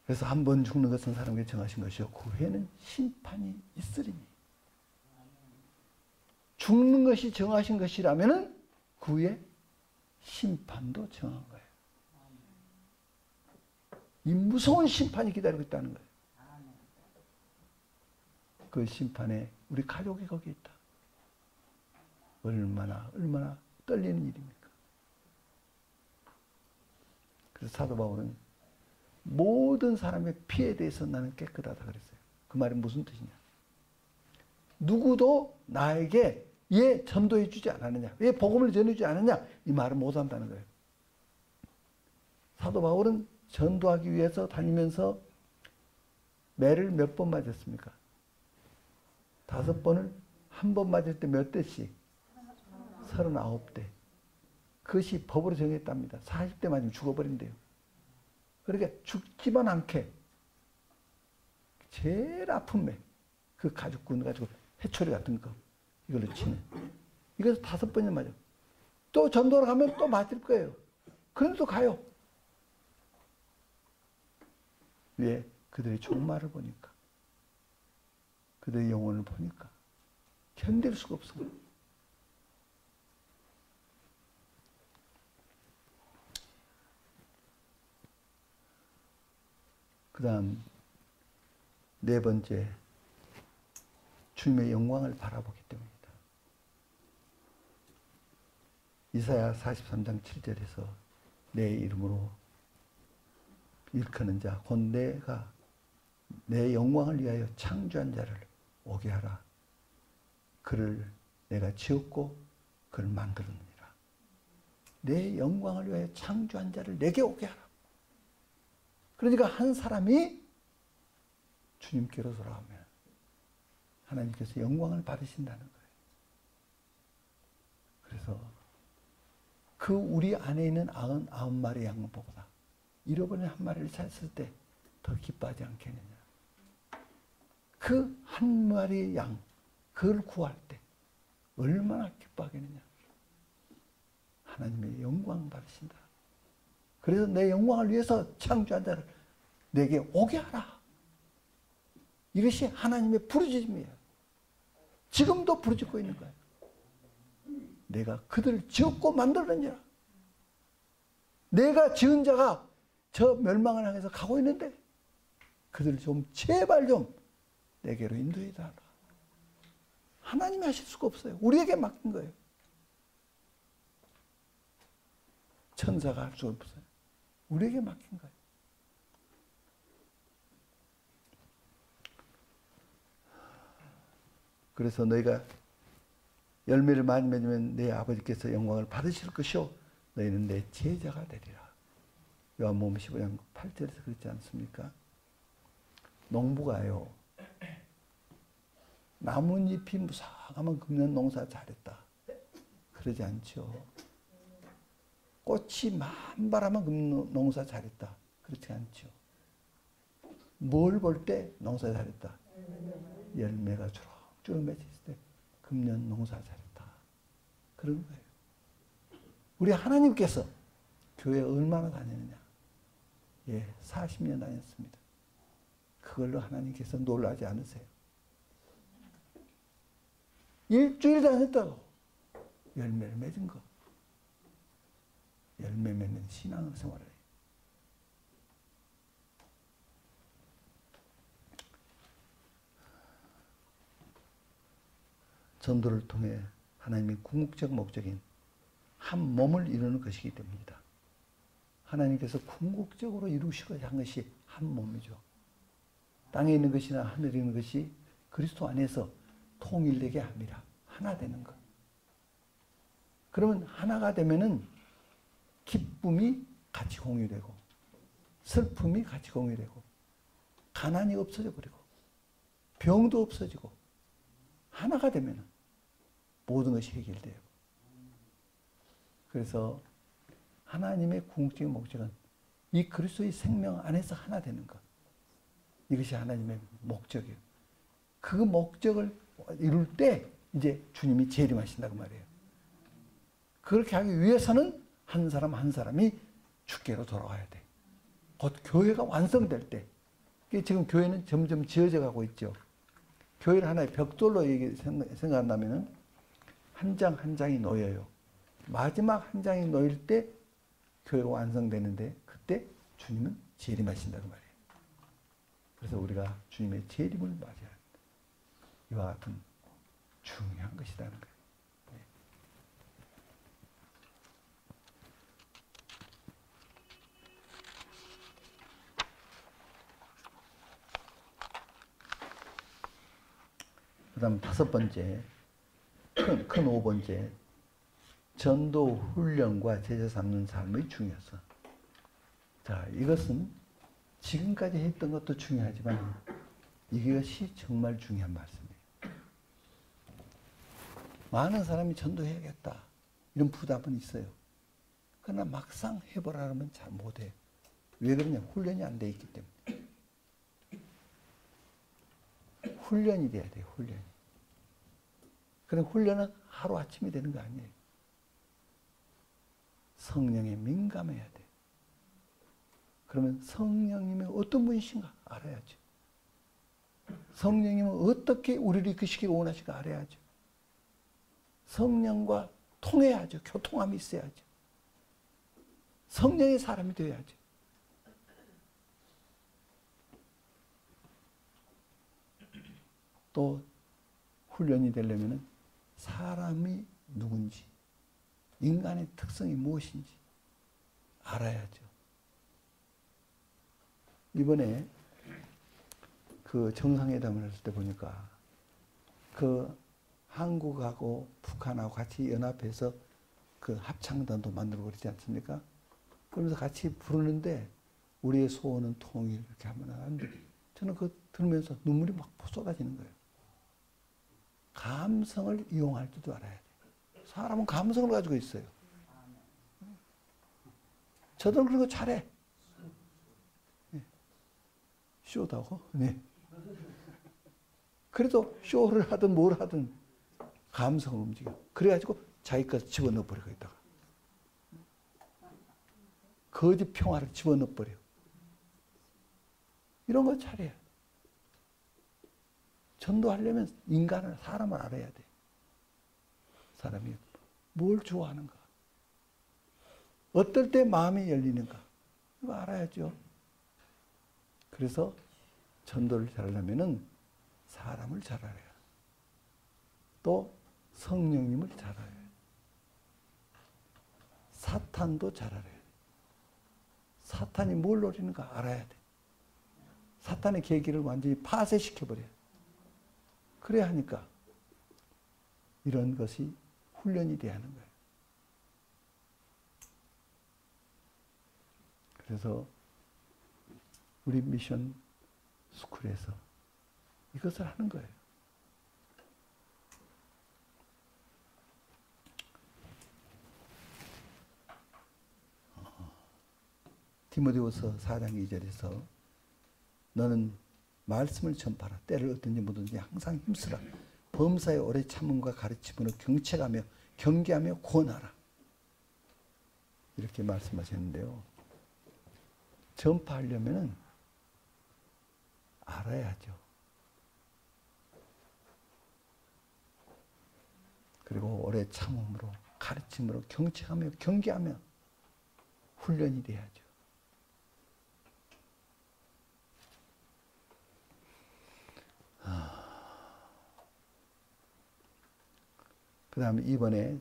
S1: 그래서 한 번 죽는 것은 사람에게 정하신 것이요 그 후에는 심판이 있으리니. 죽는 것이 정하신 것이라면은 그 후에 심판도 정한 거예요. 이 무서운 심판이 기다리고 있다는 거예요. 그 심판에 우리 가족이 거기 있다. 얼마나 떨리는 일입니까? 그래서 사도 바울은 모든 사람의 피에 대해서 나는 깨끗하다 그랬어요. 그 말이 무슨 뜻이냐? 누구도 나에게 왜 전도해 주지 않았느냐? 왜 복음을 전해주지 않았냐? 이 말을 못한다는 거예요. 사도 바울은 전도하기 위해서 다니면서 매를 몇 번 맞았습니까? 5번을 한 번 맞을 때 몇 대씩? 39대. 그것이 법으로 정했답니다. 40대 맞으면 죽어버린대요. 그러니까 죽지만 않게 제일 아픈 매, 그 가죽군 가지고 해초리 같은 거 이걸로 치는. 이것을 5번이나 맞아. 또 전도를 가면 또 맞을 거예요. 그런데도 가요. 왜? 그들의 종말을 보니까, 그들의 영혼을 보니까 견딜 수가 없어요. 그 다음 4번째, 주님의 영광을 바라보기 때문이다. 이사야 43장 7절에서 내 이름으로 일컫는 자, 곧 내가 내 영광을 위하여 창조한 자를 오게 하라. 그를 내가 지었고 그를 만들었느니라. 내 영광을 위하여 창조한 자를 내게 오게 하라. 그러니까 한 사람이 주님께로 돌아오면 하나님께서 영광을 받으신다는 거예요. 그래서 그 우리 안에 있는 99마리 양보보다 잃어버린 한 마리를 찾았을 때 더 기뻐하지 않겠느냐. 그 한 마리 양, 그걸 구할 때 얼마나 기뻐하겠느냐. 하나님의 영광 받으신다. 그래서 내 영광을 위해서 창조한 자를 내게 오게 하라. 이것이 하나님의 부르짖음이에요. 지금도 부르짖고 있는 거예요. 내가 그들을 지었고 만들었느니라. 내가 지은 자가 저 멸망을 향해서 가고 있는데 그들을 좀 제발 좀 내게로 인도해 달라. 하나님이 하실 수가 없어요. 우리에게 맡긴 거예요. 천사가 할 수 없어요. 우리에게 맡긴 거예요. 그래서 너희가 열매를 많이 맺으면 내 아버지께서 영광을 받으실 것이요 너희는 내 제자가 되리라. 요한복음 15장 8절에서 그렇지 않습니까? 농부가요, 나뭇잎이 무성하면 금년 농사 잘했다. 그러지 않죠. 꽃이 만발하면 금년 농사 잘했다. 그렇지 않죠. 뭘 볼 때 농사 잘했다? 열매가 주렁주렁 맺혔을 때 금년 농사 잘했다. 그런 거예요. 우리 하나님께서 교회 얼마나 다녔느냐? 예, 40년 다녔습니다. 그걸로 하나님께서 놀라지 않으세요. 일주일 다녔다고 열매를 맺은 거. 열매 맺는 신앙생활을 해요. 전도를 통해 하나님의 궁극적 목적인 한 몸을 이루는 것이기 때문이다. 하나님께서 궁극적으로 이루시고자 한 것이 한 몸이죠. 땅에 있는 것이나 하늘에 있는 것이 그리스도 안에서 통일되게 합니다. 하나 되는 것. 그러면 하나가 되면은 기쁨이 같이 공유되고 슬픔이 같이 공유되고 가난이 없어져 버리고 병도 없어지고 하나가 되면은 모든 것이 해결돼요. 그래서 하나님의 궁극적인 목적은 이 그리스도의 생명 안에서 하나 되는 것. 이것이 하나님의 목적이에요. 그 목적을 이룰 때 이제 주님이 재림하신다고 말이에요. 그렇게 하기 위해서는 한 사람 한 사람이 주께로 돌아와야 돼. 곧 교회가 완성될 때. 지금 교회는 점점 지어져 가고 있죠. 교회를 하나의 벽돌로 생각한다면은 한 장 한 장이 놓여요. 마지막 한 장이 놓일 때 교회가 완성되는데 그때 주님은 재림하신다는 말이에요. 그래서 우리가 주님의 재림을 맞아야 합니다. 이와 같은 중요한 것이라는 거예요. 네. 그 다음 5번째, 큰 5번째, 전도 훈련과 제자 삼는 삶의 중요성. 자, 이것은 지금까지 했던 것도 중요하지만 이것이 정말 중요한 말씀이에요. 많은 사람이 전도해야겠다 이런 부담은 있어요. 그러나 막상 해보라 하면 잘 못해요. 왜 그러냐? 훈련이 안 돼 있기 때문에. 훈련이 돼야 돼요. 훈련이. 그런데 훈련은 하루아침이 되는 거 아니에요. 성령에 민감해야 돼. 그러면 성령님이 어떤 분이신가 알아야죠. 성령님은 어떻게 우리를 이끄시기를 원하시는가 알아야죠. 성령과 통해야죠. 교통함이 있어야죠. 성령의 사람이 되어야죠. 또 훈련이 되려면 사람이 누군지, 인간의 특성이 무엇인지 알아야죠. 이번에 그 정상회담을 했을 때 보니까 그 한국하고 북한하고 같이 연합해서 그 합창단도 만들고 그러지 않습니까? 그러면서 같이 부르는데 우리의 소원은 통일 이렇게 하면 하는데 저는 그거 들으면서 눈물이 막 쏟아지는 거예요. 감성을 이용할 줄도 알아야 돼요. 사람은 감성을 가지고 있어요. 저도 그런 거 잘해. 네. 쇼다고? 네. 그래도 쇼를 하든 뭘 하든 감성을 움직여. 그래가지고 자기 것 집어넣어버려, 거기다가. 거짓 평화를 집어넣어버려. 이런 거 잘해. 전도하려면 인간을, 사람을 알아야 돼. 사람이 뭘 좋아하는가? 어떨 때 마음이 열리는가? 이거 알아야죠. 그래서 전도를 잘하려면 사람을 잘 알아야. 또 성령님을 잘 알아야. 사탄도 잘 알아야. 사탄이 뭘 노리는가 알아야 돼. 사탄의 계기를 완전히 파쇄시켜버려요. 그래야 하니까 이런 것이 훈련이 돼야 하는 거예요. 그래서 우리 미션 스쿨에서 이것을 하는 거예요. 디모데후서 4장 2절에서 너는 말씀을 전파하라. 때를 얻든지 뭐든지 항상 힘쓰라. 범사에 오래 참음과 가르침으로 경책하며 경계하며 권하라. 이렇게 말씀하셨는데요. 전파하려면 알아야죠. 그리고 오래 참음으로 가르침으로 경책하며 경계하며 훈련이 돼야죠. 그 다음에 이번에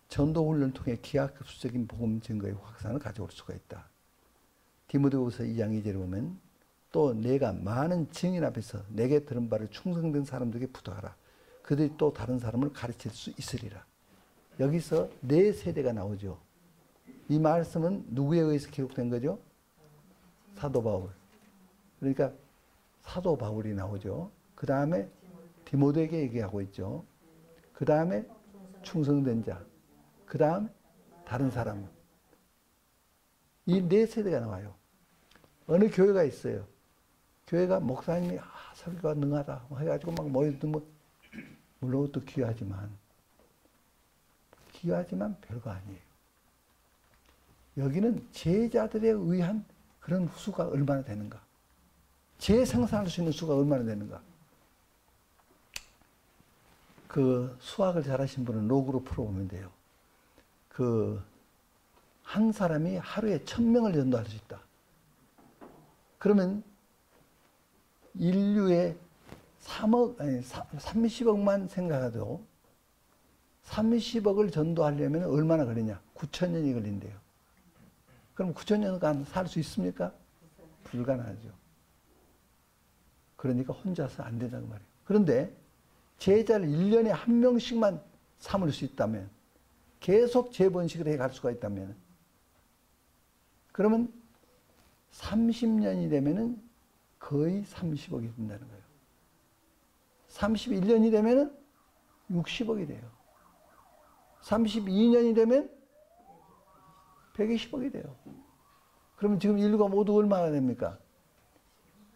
S1: 전도훈련을 통해 기하급수적인 복음 증거의 확산을 가져올 수가 있다. 디모데후서 2장 2절에 보면 또 내가 많은 증인 앞에서 내게 들은 바를 충성된 사람들에게 부도하라. 그들이 또 다른 사람을 가르칠 수 있으리라. 여기서 네 세대가 나오죠. 이 말씀은 누구에 의해서 기록된 거죠? 사도 바울. 그러니까 사도 바울이 나오죠. 그 다음에 디모데에게 얘기하고 있죠. 그 다음에 충성된 자. 그 다음 다른 사람. 이 네 세대가 나와요. 어느 교회가 있어요. 교회가 목사님이 설교가 능하다 해가지고 막 모여들면 물론 그것도 귀하지만 별거 아니에요. 여기는 제자들에 의한 그런 수가 얼마나 되는가. 재생산할 수 있는 수가 얼마나 되는가. 그 수학을 잘하신 분은 로그로 풀어보면 돼요. 그 한 사람이 하루에 1000명을 전도할 수 있다. 그러면 인류의 30억만 생각해도 30억을 전도하려면 얼마나 걸리냐? 9000년이 걸린대요. 그럼 9000년간 살 수 있습니까? 불가능하죠. 그러니까 혼자서 안 된다는 말이에요. 그런데 제자를 1년에 한 명씩만 삼을 수 있다면, 계속 재번식을 해갈 수가 있다면, 그러면 30년이 되면은 거의 30억이 된다는 거예요. 31년이 되면은 60억이 돼요. 32년이 되면 120억이 돼요. 그러면 지금 인류가 모두 얼마나 됩니까?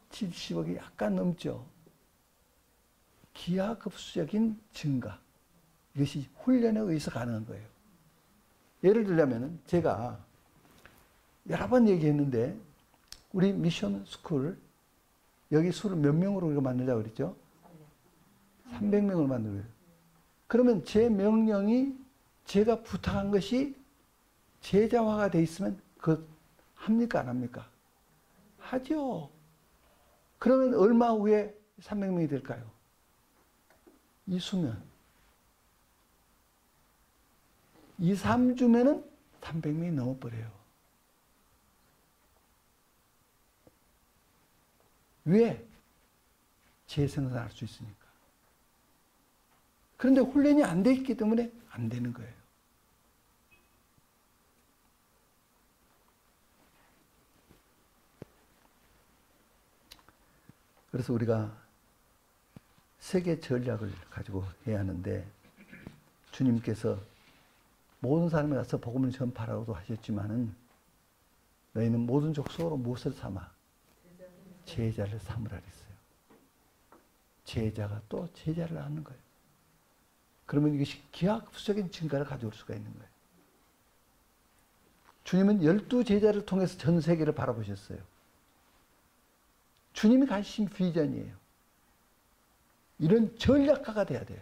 S1: 70억이 약간 넘죠. 기하급수적인 증가. 이것이 훈련에 의해서 가능한 거예요. 예를 들자면 제가 여러 번 얘기했는데 우리 미션 스쿨 여기 수를 몇 명으로 우리가 만들자고 그랬죠? 300명을 만들어요. 그러면 제 명령이 제가 부탁한 것이 제자화가 돼 있으면 그것 합니까? 안 합니까? 하죠. 그러면 얼마 후에 300명이 될까요? 이 수면. 2, 3주면은 300명이 넘어버려요. 왜? 재생산할 수 있으니까. 그런데 훈련이 안 돼 있기 때문에 안 되는 거예요. 그래서 우리가 세계 전략을 가지고 해야 하는데, 주님께서 모든 사람에 가서 복음을 전파라고도 하셨지만은 너희는 모든 족속으로 무엇을 삼아? 제자를 삼으라 그랬어요. 제자가 또 제자를 낳는 거예요. 그러면 이것이 기하급수적인 증가를 가져올 수가 있는 거예요. 주님은 12제자를 통해서 전 세계를 바라보셨어요. 주님이 가지신 비전이에요. 이런 전략가가 돼야 돼요.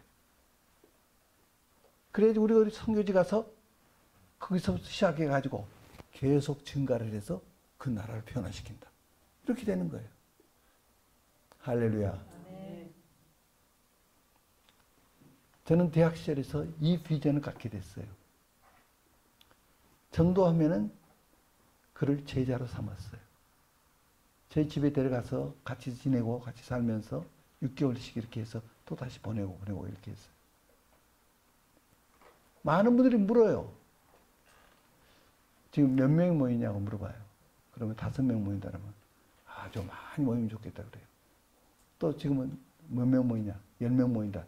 S1: 그래야지 우리가 선교지 가서 거기서부터 시작해가지고 계속 증가를 해서 그 나라를 변화시킨다. 이렇게 되는 거예요. 할렐루야.
S2: 네.
S1: 저는 대학 시절에서 이 비전을 갖게 됐어요. 전도하면은 그를 제자로 삼았어요. 제 집에 데려가서 같이 지내고 같이 살면서 6개월씩 이렇게 해서 또 다시 보내고 이렇게 했어요. 많은 분들이 물어요. 지금 몇 명이 모이냐고 물어봐요. 그러면 5명 모인다 그러면 좀 많이 모이면 좋겠다 그래요. 또 지금은 몇 명 모이냐? 10명 모인다.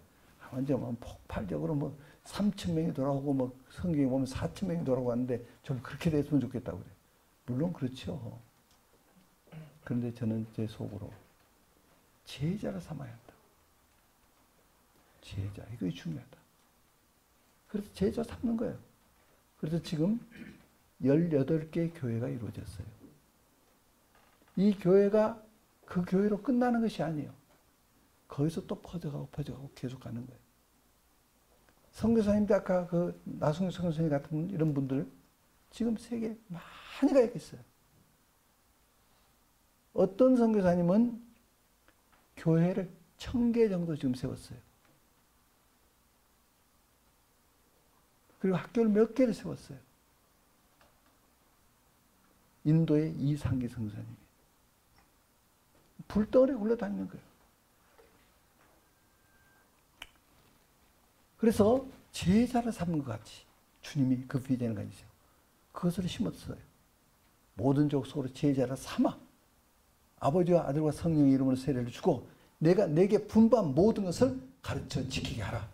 S1: 완전 폭발적으로 3,000명이 돌아오고 성경에 보면 4,000명이 돌아오고 하는데 좀 그렇게 됐으면 좋겠다고 그래요. 물론 그렇죠. 그런데 저는 제 속으로 제자를 삼아야 한다. 제자, 이것이 중요하다. 그래서 제자 삼는 거예요. 그래서 지금 18개의 교회가 이루어졌어요. 이 교회가 그 교회로 끝나는 것이 아니에요. 거기서 또 퍼져가고 계속 가는 거예요. 선교사님들 아까 그 나승규 선교사님 같은 이런 분들 지금 세계에 많이 가 있어요. 어떤 선교사님은 교회를 1000개 정도 지금 세웠어요. 그리고 학교를 몇 개를 세웠어요. 인도의 이상기 선교사님이. 불덩어리 굴러다니는 거예요. 그래서 제자를 삼는 것 같이 주님이 그 비전을 가지셔. 그것을 심었어요. 모든 족속으로 제자를 삼아 아버지와 아들과 성령의 이름으로 세례를 주고 내가 내게 분부한 모든 것을 가르쳐 지키게 하라.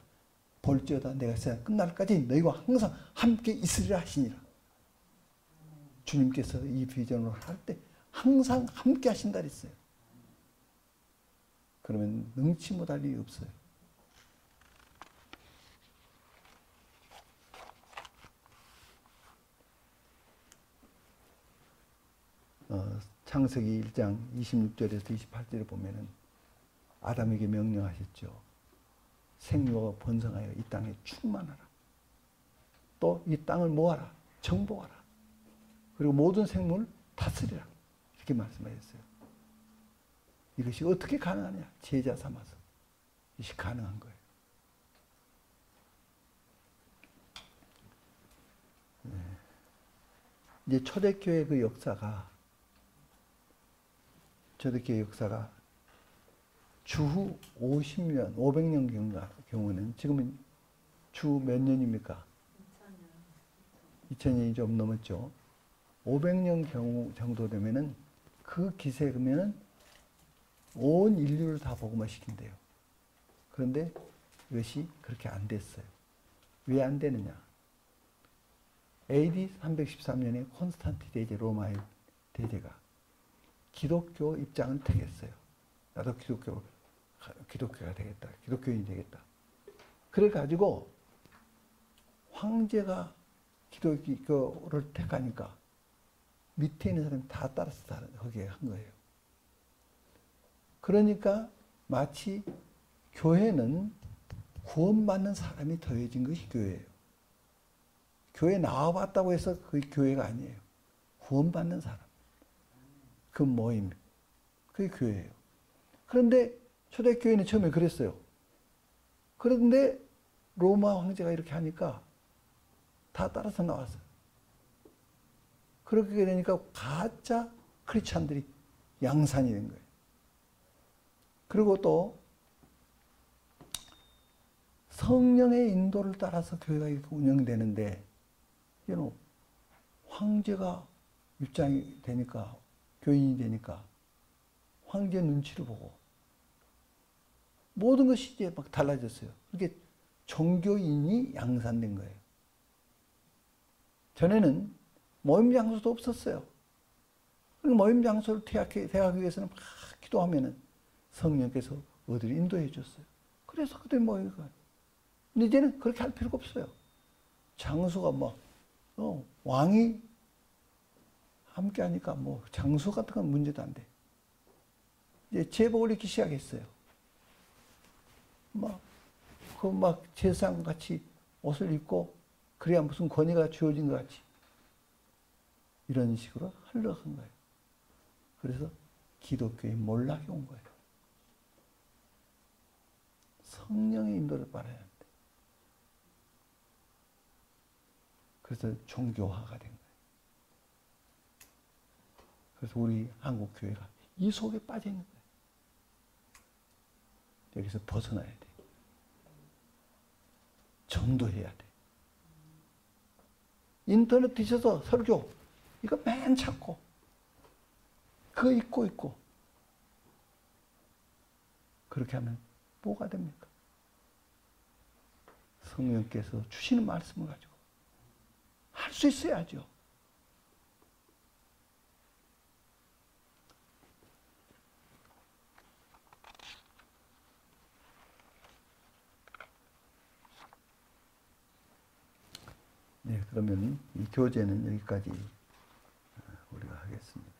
S1: 볼지어다 내가 세상 끝날까지 너희와 항상 함께 있으리라 하시니라. 주님께서 이 비전을 할 때 항상 함께 하신다 그랬어요. 그러면 능치 못할 일이 없어요. 창세기 1장 26절에서 28절에 보면은 아담에게 명령하셨죠. 생육하고 번성하여 이 땅에 충만하라. 또 이 땅을 모아라. 정복하라. 그리고 모든 생물을 다스리라. 이렇게 말씀하셨어요. 이것이 어떻게 가능하냐? 제자 삼아서. 이것이 가능한 거예요. 네. 이제 초대교회 그 역사가 주후 50년, 500년 경우는 지금은 주 몇 년입니까? 2000년이 좀 넘었죠. 500년 경우 정도 되면은 그 기세 그러면은 온 인류를 다 복음화 시킨대요. 그런데 이것이 그렇게 안 됐어요. 왜 안 되느냐? AD 313년에 콘스탄티 대제 로마의 대제가 기독교 입장은 택했어요. 나도 기독교가 되겠다. 기독교인이 되겠다. 그래가지고 황제가 기독교를 택하니까 밑에 있는 사람이 다 따라서 거기에 한 거예요. 그러니까 마치 교회는 구원받는 사람이 더해진 것이 교회예요. 교회 나와봤다고 해서 그게 교회가 아니에요. 구원받는 사람. 그 모임. 그게 교회예요. 그런데 초대교회는 처음에 그랬어요. 그런데 로마 황제가 이렇게 하니까 다 따라서 나왔어요. 그렇게 되니까 가짜 크리스찬들이 양산이 된 거예요. 그리고 또 성령의 인도를 따라서 교회가 이렇게 운영되는데 황제가 입장이 되니까 교인이 되니까 황제 눈치를 보고 모든 것이 이제 막 달라졌어요. 이게 종교인이 양산된 거예요. 전에는 모임 장소도 없었어요. 모임 장소를 대하기 위해서는 막 기도하면은 성령께서 어디를 인도해 줬어요. 그래서 그때 모인 거예요. 근데 이제는 그렇게 할 필요가 없어요. 장소가 왕이 함께 하니까 장소 같은 건 문제도 안 돼. 이제 제복을 입기 시작했어요. 제상 같이 옷을 입고 그래야 무슨 권위가 주어진 것 같이 이런 식으로 하려고 한 거예요. 그래서 기독교의 몰락이 온 거예요. 성령의 인도를 받아야 한대. 그래서 종교화가 된 거예요. 그래서 우리 한국 교회가 이 속에 빠져 있는 거예요. 여기서 벗어나야 돼. 전도해야 돼. 인터넷 뒤져서 설교 이거 맨 찾고 그거 읽고 그렇게 하면 뭐가 됩니까? 성령께서 주시는 말씀을 가지고 할 수 있어야죠. 네, 그러면 이 교재는 여기까지 우리가 하겠습니다.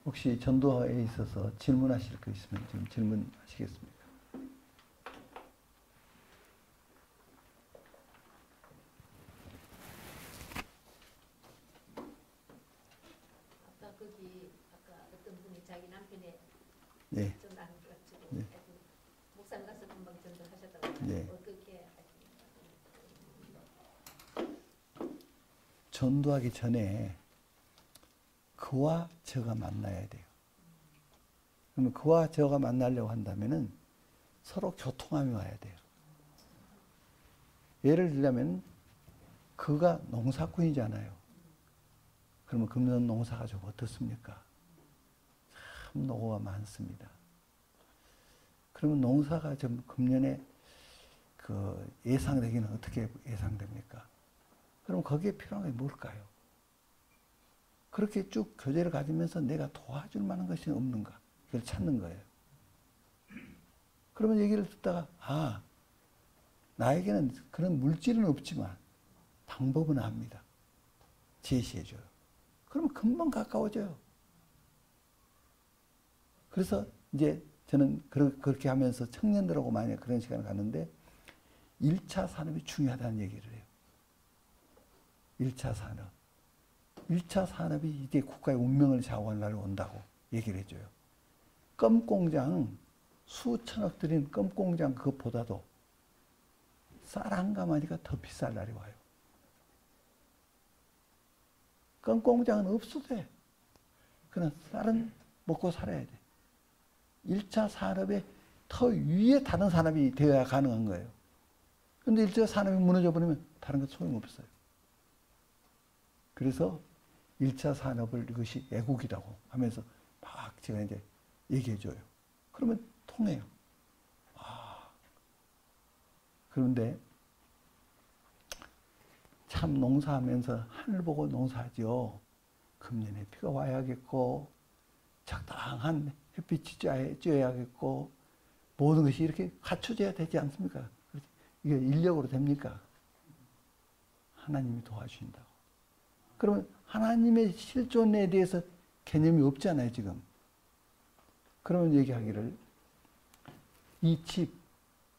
S1: 혹시 전도에 있어서 질문하실 거 있으면 지금 질문하시겠습니까?
S2: 아까 어떤 분이 자기 남편의
S1: 네.
S2: 전안 가지고
S1: 네.
S2: 목사님 가서 금방 전도하셨다고.
S1: 네.
S2: 어떻게
S1: 전도하기 전에 그와 저가 만나야 돼요. 그러면 그와 저가 만나려고 한다면은 서로 교통함이 와야 돼요. 예를 들자면 그가 농사꾼이잖아요. 그러면 금년 농사가 좀 어떻습니까? 참 노고가 많습니다. 그러면 농사가 좀 금년에 그 예상되기는 어떻게 예상됩니까? 그럼 거기에 필요한 게 뭘까요? 그렇게 쭉 교제를 가지면서 내가 도와줄 만한 것이 없는가? 그걸 찾는 거예요. 그러면 얘기를 듣다가 나에게는 그런 물질은 없지만 방법은 압니다. 제시해줘요. 그러면 금방 가까워져요. 그래서 이제 저는 그렇게 하면서 청년들하고 많이 그런 시간을 갖는데 1차 산업이 중요하다는 얘기를 해요. 1차 산업. 1차 산업이 이제 국가의 운명을 좌우할 날이 온다고 얘기를 해줘요. 껌공장, 수천억 들인 껌공장 그것보다도 쌀 한 가마니가 더 비쌀 날이 와요. 껌공장은 없어도 돼. 그러나 쌀은 먹고 살아야 돼. 1차 산업의 더 위에 다른 산업이 되어야 가능한 거예요. 그런데 1차 산업이 무너져 버리면 다른 건 소용없어요. 그래서 1차 산업을 이것이 애국이라고 하면서 막 제가 이제 얘기해줘요. 그러면 통해요. 그런데 참 농사하면서 하늘 보고 농사하죠. 금년에 비가 와야겠고 적당한 햇빛이 쬐야겠고 모든 것이 이렇게 갖춰져야 되지 않습니까? 이게 인력으로 됩니까? 하나님이 도와주신다고. 그러면 하나님의 실존에 대해서 개념이 없잖아요, 지금. 그러면 얘기하기를 이 집,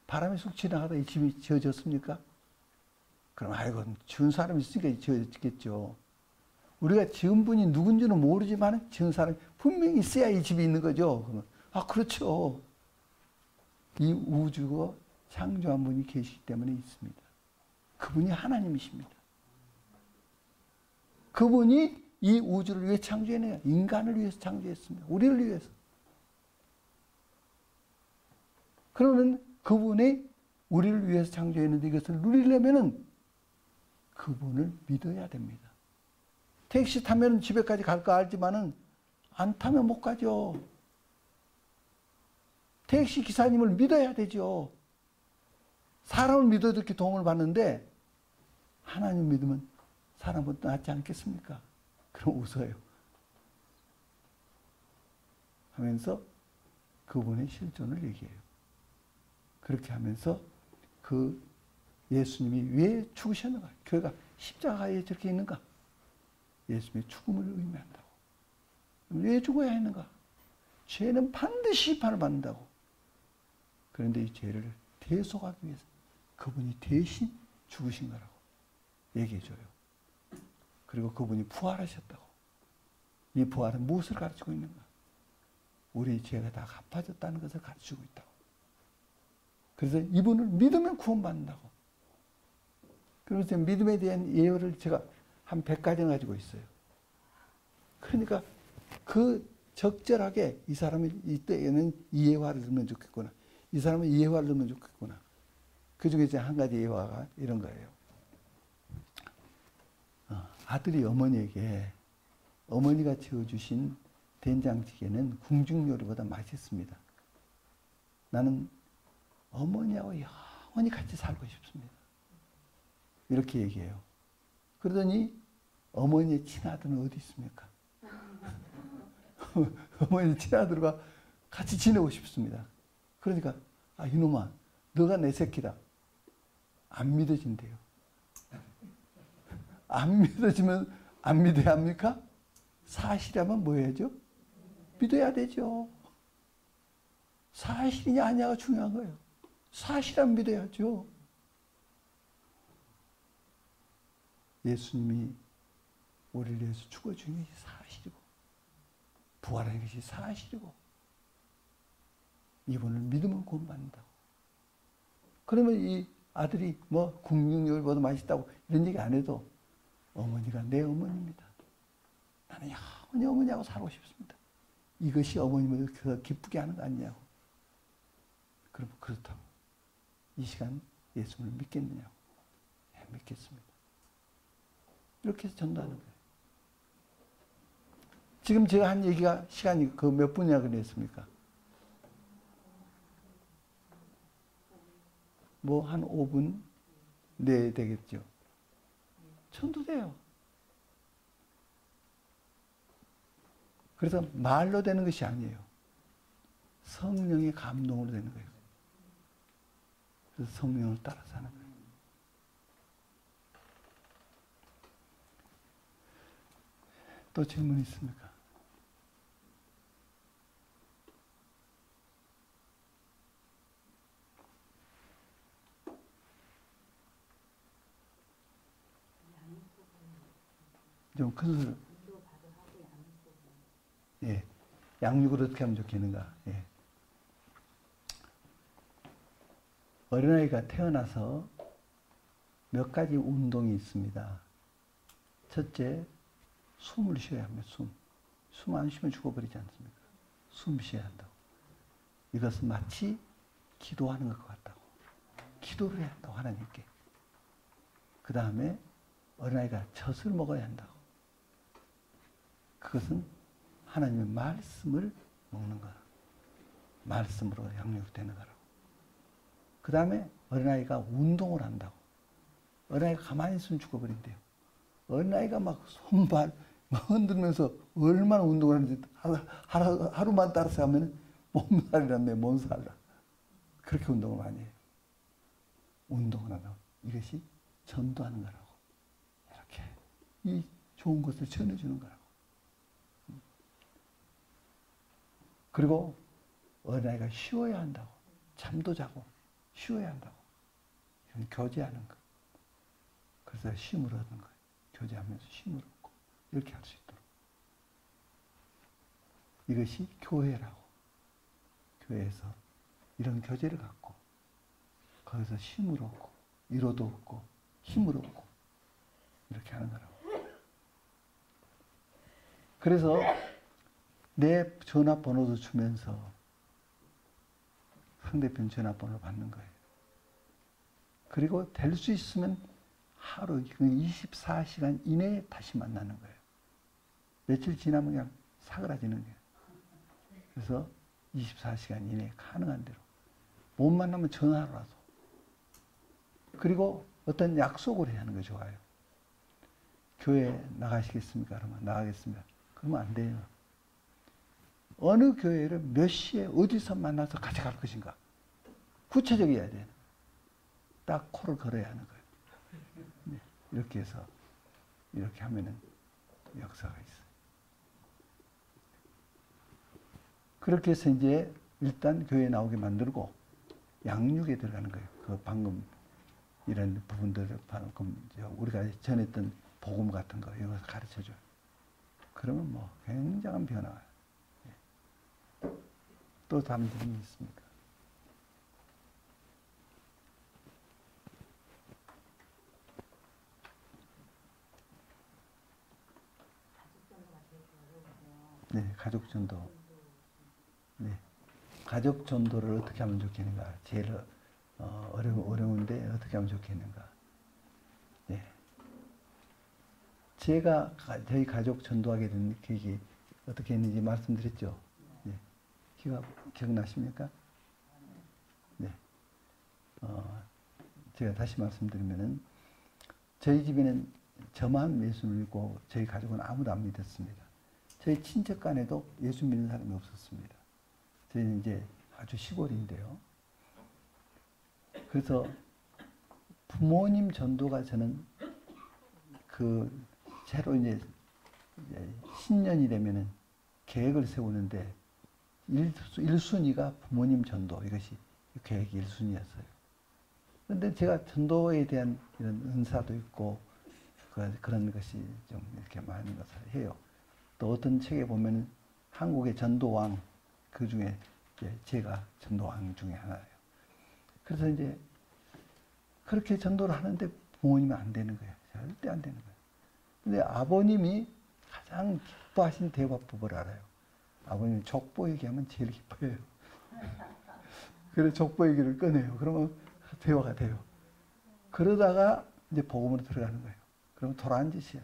S1: 바람이 쑥 지나가다 이 집이 지어졌습니까? 그럼 아이고, 지은 사람이 있으니까 지어졌겠죠. 우리가 지은 분이 누군지는 모르지만 지은 사람이 분명히 있어야 이 집이 있는 거죠. 그러면, 아, 그렇죠. 이 우주가 창조한 분이 계시기 때문에 있습니다. 그분이 하나님이십니다. 그분이 이 우주를 위해 창조해내요. 인간을 위해서 창조했습니다. 우리를 위해서. 그러면 그분이 우리를 위해서 창조했는데 이것을 누리려면은 그분을 믿어야 됩니다. 택시 타면 집에까지 갈 거 알지만은 안 타면 못 가죠. 택시 기사님을 믿어야 되죠. 사람을 믿어도 이렇게 도움을 받는데 하나님 믿으면 사람보다 낫지 않겠습니까? 그럼 웃어요. 하면서 그분의 실존을 얘기해요. 그렇게 하면서 그 예수님이 왜 죽으셨는가? 교회가 십자가에 저렇게 있는가? 예수님의 죽음을 의미한다고. 왜 죽어야 했는가? 죄는 반드시 심판을 받는다고. 그런데 이 죄를 대속하기 위해서 그분이 대신 죽으신 거라고 얘기해줘요. 그리고 그분이 부활하셨다고. 이 부활은 무엇을 가르치고 있는가? 우리의 죄가 다 갚아졌다는 것을 가르치고 있다고. 그래서 이분을 믿으면 구원받는다고. 그래서 믿음에 대한 예언을 제가 한 100가지 가지고 있어요. 그러니까 그 적절하게 이 사람이 이때에는 이 예화를 들으면 좋겠구나. 이 사람은 이 예화를 들으면 좋겠구나. 그 중에 이제 한 가지 예화가 이런 거예요. 아들이 어머니에게 어머니가 지어주신 된장찌개는 궁중 요리보다 맛있습니다. 나는 어머니하고 영원히 같이 살고 싶습니다. 이렇게 얘기해요. 그러더니 어머니의 친아들은 어디 있습니까? 어머니 친아들과 같이 지내고 싶습니다. 그러니까 아 이놈아 너가 내 새끼다. 안 믿어진대요. 안 믿어지면 안 믿어야 합니까? 사실이라면 뭐 해야죠? 믿어야 되죠. 사실이냐 아니냐가 중요한 거예요. 사실이라면 믿어야죠. 예수님이 우리를 위해서 죽어준 것이 사실이고 부활한 것이 사실이고 이분을 믿으면 구원받는다고. 그러면 이 아들이 뭐 궁중요리보다 맛있다고 이런 얘기 안 해도 어머니가 내 어머니입니다. 나는 영원히 어머니하고 살고 싶습니다. 이것이 어머님을 더 기쁘게 하는 거 아니냐고. 그럼 그렇다고. 이 시간 예수님을 믿겠느냐고. 네, 믿겠습니다. 이렇게 해서 전도하는 거예요. 지금 제가 한 얘기가 시간이 그 몇 분이나 그랬습니까? 뭐 한 5분 내에 되겠죠. 전도돼요. 그래서 말로 되는 것이 아니에요. 성령의 감동으로 되는 거예요. 그래서 성령을 따라서 하는 거예요. 또 질문 있습니까? 좀 큰 소리.
S2: 인도받아 하고 양소.
S1: 예. 양육을 어떻게 하면 좋겠는가. 예. 어린아이가 태어나서 몇 가지 운동이 있습니다. 첫째, 숨을 쉬어야 합니다. 숨 안 쉬면 죽어버리지 않습니까? 숨 쉬어야 한다고. 이것은 마치 기도하는 것 같다고. 기도를 해야 한다고, 하나님께. 그 다음에 어린아이가 젖을 먹어야 한다고. 그것은 하나님의 말씀을 먹는 거라. 말씀으로 양육되는 거라고. 그 다음에 어린아이가 운동을 한다고. 어린아이가 가만히 있으면 죽어버린대요. 어린아이가 막 손발 막 흔들면서 얼마나 운동을 하는지 하루만 따라서 하면 몸살이란데 몸살라. 그렇게 운동을 많이 해요. 운동을 한다고. 이것이 전도하는 거라고. 이렇게 이 좋은 것을 전해주는 거라고. 그리고 어린아이가 쉬어야 한다고. 잠도 자고 쉬어야 한다고. 이건 교제하는 거. 그래서 쉼을 얻는 거예요. 교제하면서 쉼을 얻고 이렇게 할 수 있도록. 이것이 교회라고. 교회에서 이런 교제를 갖고 거기서 쉼을 얻고 위로도 얻고 힘을 얻고 이렇게 하는 거라고. 그래서 내 전화번호도 주면서 상대편 전화번호를 받는 거예요. 그리고 될 수 있으면 하루 24시간 이내에 다시 만나는 거예요. 며칠 지나면 그냥 사그라지는 거예요. 그래서 24시간 이내에 가능한 대로. 못 만나면 전화로라도. 그리고 어떤 약속을 해야 하는 게 좋아요. 교회 나가시겠습니까? 그러면 나가겠습니다. 그러면 안 돼요. 어느 교회를 몇 시에 어디서 만나서 같이 갈 것인가. 구체적이어야 돼요. 딱 코를 걸어야 하는 거예요. 네, 이렇게 해서 이렇게 하면은 역사가 있어요. 그렇게 해서 이제 일단 교회에 나오게 만들고 양육에 들어가는 거예요. 그 방금 이런 부분들을 방금 우리가 전했던 복음 같은 거 이것을 가르쳐줘요. 그러면 뭐 굉장한 변화가. 또 다른 점이 있습니까? 네, 가족 전도. 네, 가족 전도를 어떻게 하면 좋겠는가? 제일 어려운데 어떻게 하면 좋겠는가? 네, 제가 저희 가족 전도하게 된 계기 어떻게 했는지 말씀드렸죠. 네, 기억나십니까? 네, 제가 다시 말씀드리면은 저희 집에는 저만 예수를 믿고 저희 가족은 아무도 안 믿었습니다. 저희 친척 간에도 예수 믿는 사람이 없었습니다. 저희는 이제 아주 시골인데요. 그래서 부모님 전도가 저는 새로 이제 신년이 되면은 계획을 세우는데 1순위가 부모님 전도, 이것이 계획 1순위였어요. 그런데 제가 전도에 대한 이런 은사도 있고 그런 것이 좀 이렇게 많은 것을 해요. 또 어떤 책에 보면 한국의 전도왕, 그 중에 제가 전도왕 중에 하나예요. 그래서 이제 그렇게 전도를 하는데 부모님은 안 되는 거예요. 절대 안 되는 거예요. 근데 아버님이 가장 기뻐하신 대화법을 알아요. 아버님이 족보 얘기하면 제일 기뻐해요. 그래서 족보 얘기를 꺼내요. 그러면 대화가 돼요. 그러다가 이제 복음으로 들어가는 거예요. 그러면 돌아앉으세요.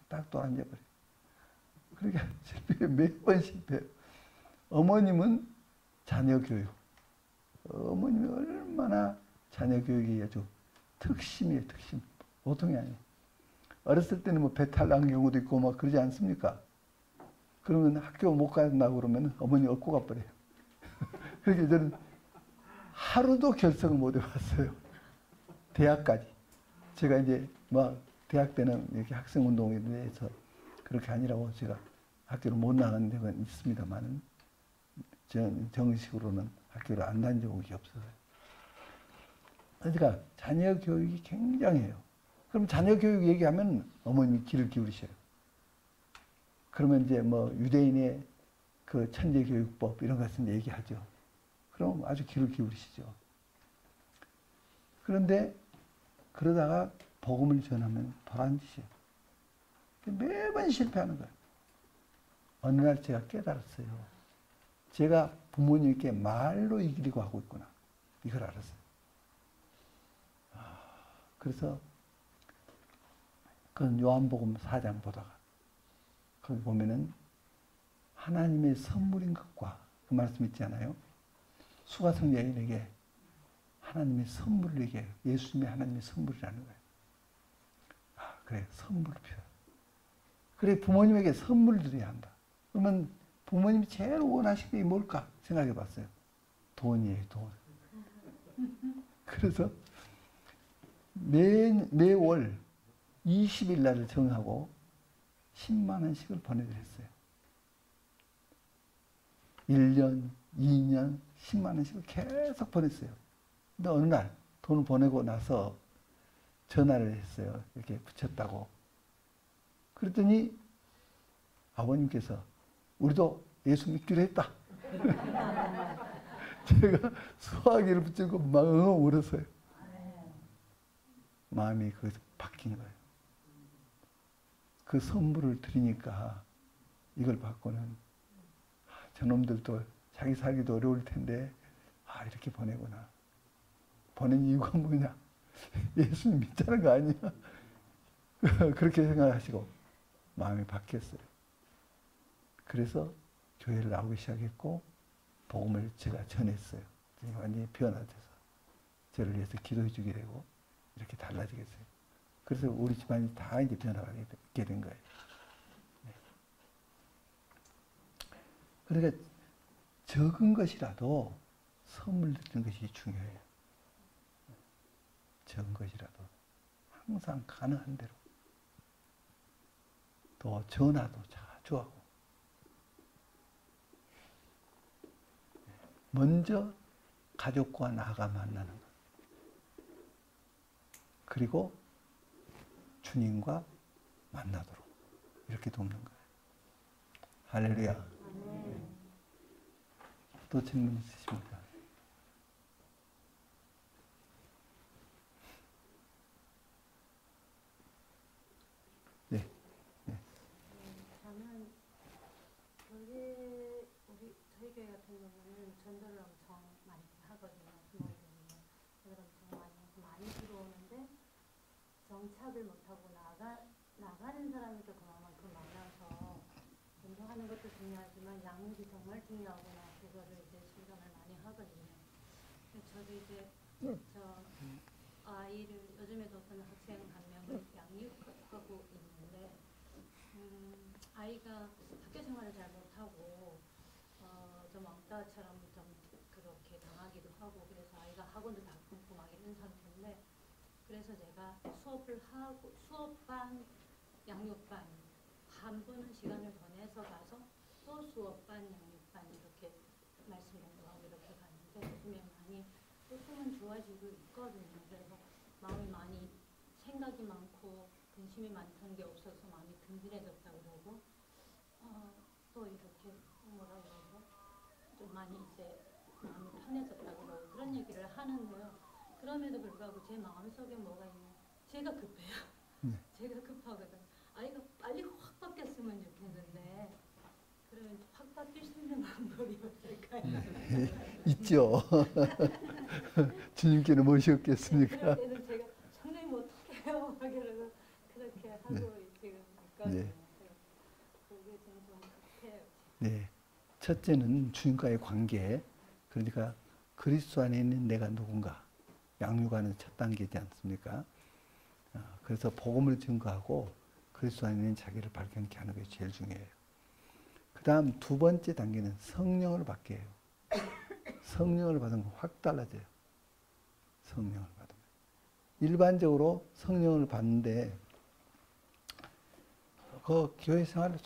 S1: 딱 돌아앉아버려요. 그러니까 실패해요. 매번 실패해요. 어머님은 자녀 교육. 어머님이 얼마나 자녀 교육이 아주 특심이에요, 특심. 보통이 아니에요. 어렸을 때는 뭐 배탈 난 경우도 있고 막 그러지 않습니까? 그러면 학교 못 간다고 그러면 어머니 업고 가버려요. 그렇게 저는 하루도 결석을 못 해봤어요. 대학까지. 제가 이제 막 대학 때는 이렇게 학생 운동에 대해서 그렇게 아니라고 제가 학교를 못 나간 데가 있습니다만은 정식으로는 학교를 안 다닌 적이 없어요. 그러니까 자녀 교육이 굉장해요. 그럼 자녀 교육 얘기하면 어머님이 귀를 기울이셔요. 그러면 이제 뭐 유대인의 그 천재교육법 이런 것은 얘기하죠. 그럼 아주 귀를 기울이시죠. 그런데 그러다가 복음을 전하면 도란 짓이에요. 매번 실패하는 거예요. 어느 날 제가 깨달았어요. 제가 부모님께 말로 이기려고 하고 있구나. 이걸 알았어요. 그래서 그건 요한복음 4장 보다가 거기 보면은 하나님의 선물인 것과 그 말씀 있잖아요. 수가성 여인에게 하나님의 선물을 얘기해요. 예수님이 하나님의 선물이라는 거예요. 그래, 선물을 필요해. 그래, 부모님에게 선물을 드려야 한다. 그러면 부모님이 제일 원하시는 게 뭘까 생각해 봤어요. 돈이에요, 돈. 그래서 매월 20일 날을 정하고 10만 원씩을 보내드렸어요. 1년, 2년, 10만 원씩을 계속 보냈어요. 근데 어느 날 돈을 보내고 나서 전화를 했어요. 이렇게 붙였다고. 그랬더니 아버님께서 우리도 예수 믿기로 했다. 제가 수화기를 붙이고 막 울었어요. 마음이 거기서 바뀐 거예요. 그 선물을 드리니까 이걸 받고는 저놈들도 자기 살기도 어려울 텐데 이렇게 보내구나. 보낸 이유가 뭐냐? 예수님 믿자는 거 아니야? 그렇게 생각하시고 마음이 바뀌었어요. 그래서 교회를 나오기 시작했고 복음을 제가 전했어요. 완전히 변화돼서 저를 위해서 기도해 주게 되고 이렇게 달라지게 됐어요. 그래서 우리 집안이 다 이제 변화하게 된 거예요. 네. 그러니까 적은 것이라도 선물 드리는 것이 중요해요. 적은 것이라도 항상 가능한 대로 또 전화도 자주 하고 먼저 가족과 나가 만나는 것 그리고 주님과 만나도록 이렇게 돕는 거예요. 할렐루야. 또 질문 있으십니까? 네.
S2: 저는 저희 교회 같은 경우는 전도를 엄청 많이 하거든요. 부모님이 전도를 엄청 많이 해서 많이 들어오는데 정착을 못하고 나가는 사람이 또 그만큼 많아서 전도하는 것도 중요하지만 양육이 정말 중요하구나 그거를 이제 실감을 많이 하거든요. 저도 이제 저 아이를 요즘에도 어떤 학생 한 명을 양육하고 있는데 아이가 학교 생활을 잘 못하고 좀 왕따처럼 좀 그렇게 당하기도 하고 그래서 아이가 학원도 다 끊고 막 이런 상태인데 그래서 제가 수업을 하고 수업반 양육반 한 번은 시간을 더 내서 가서 또 수업반 양육반 이렇게 말씀 공부하고 이렇게 가는데 요즘에 많이 조금은 좋아지고 있거든요. 그래서 마음이 많이 생각이 많고 근심이 많던 게 없어서 마음이 든든해졌다 그러고 또 이렇게 뭐라 그러고 좀 많이 이제 마음이 편해졌다 그러고 그런 얘기를 하는데요. 그럼에도 불구하고 제 마음속에 뭐가 있냐 제가 급해요. 제가 급하거든. 아이가 빨리 확 바뀌었으면 좋겠는데 그러면 확 바뀔 수 있는 방법이 없을까요?
S1: 있죠. 주님께는 무엇이었겠습니까?
S2: 그럴 때는 제가 성령님 어떡해요? 막 이러고 그렇게 하고 지금 있거든요.
S1: 네.
S2: 그게 좀 급해요.
S1: 네. 첫째는 주님과의 관계. 그러니까 그리스도 안에 있는 내가 누군가 양육하는 첫 단계지 않습니까? 그래서 복음을 증거하고 그리스도 안에 있는 자기를 발견케 하는 것이 제일 중요해요. 그 다음 두 번째 단계는 성령을 받게 해요. 성령을 받으면 확 달라져요. 성령을 받으면. 일반적으로 성령을 받는데 그 교회 생활을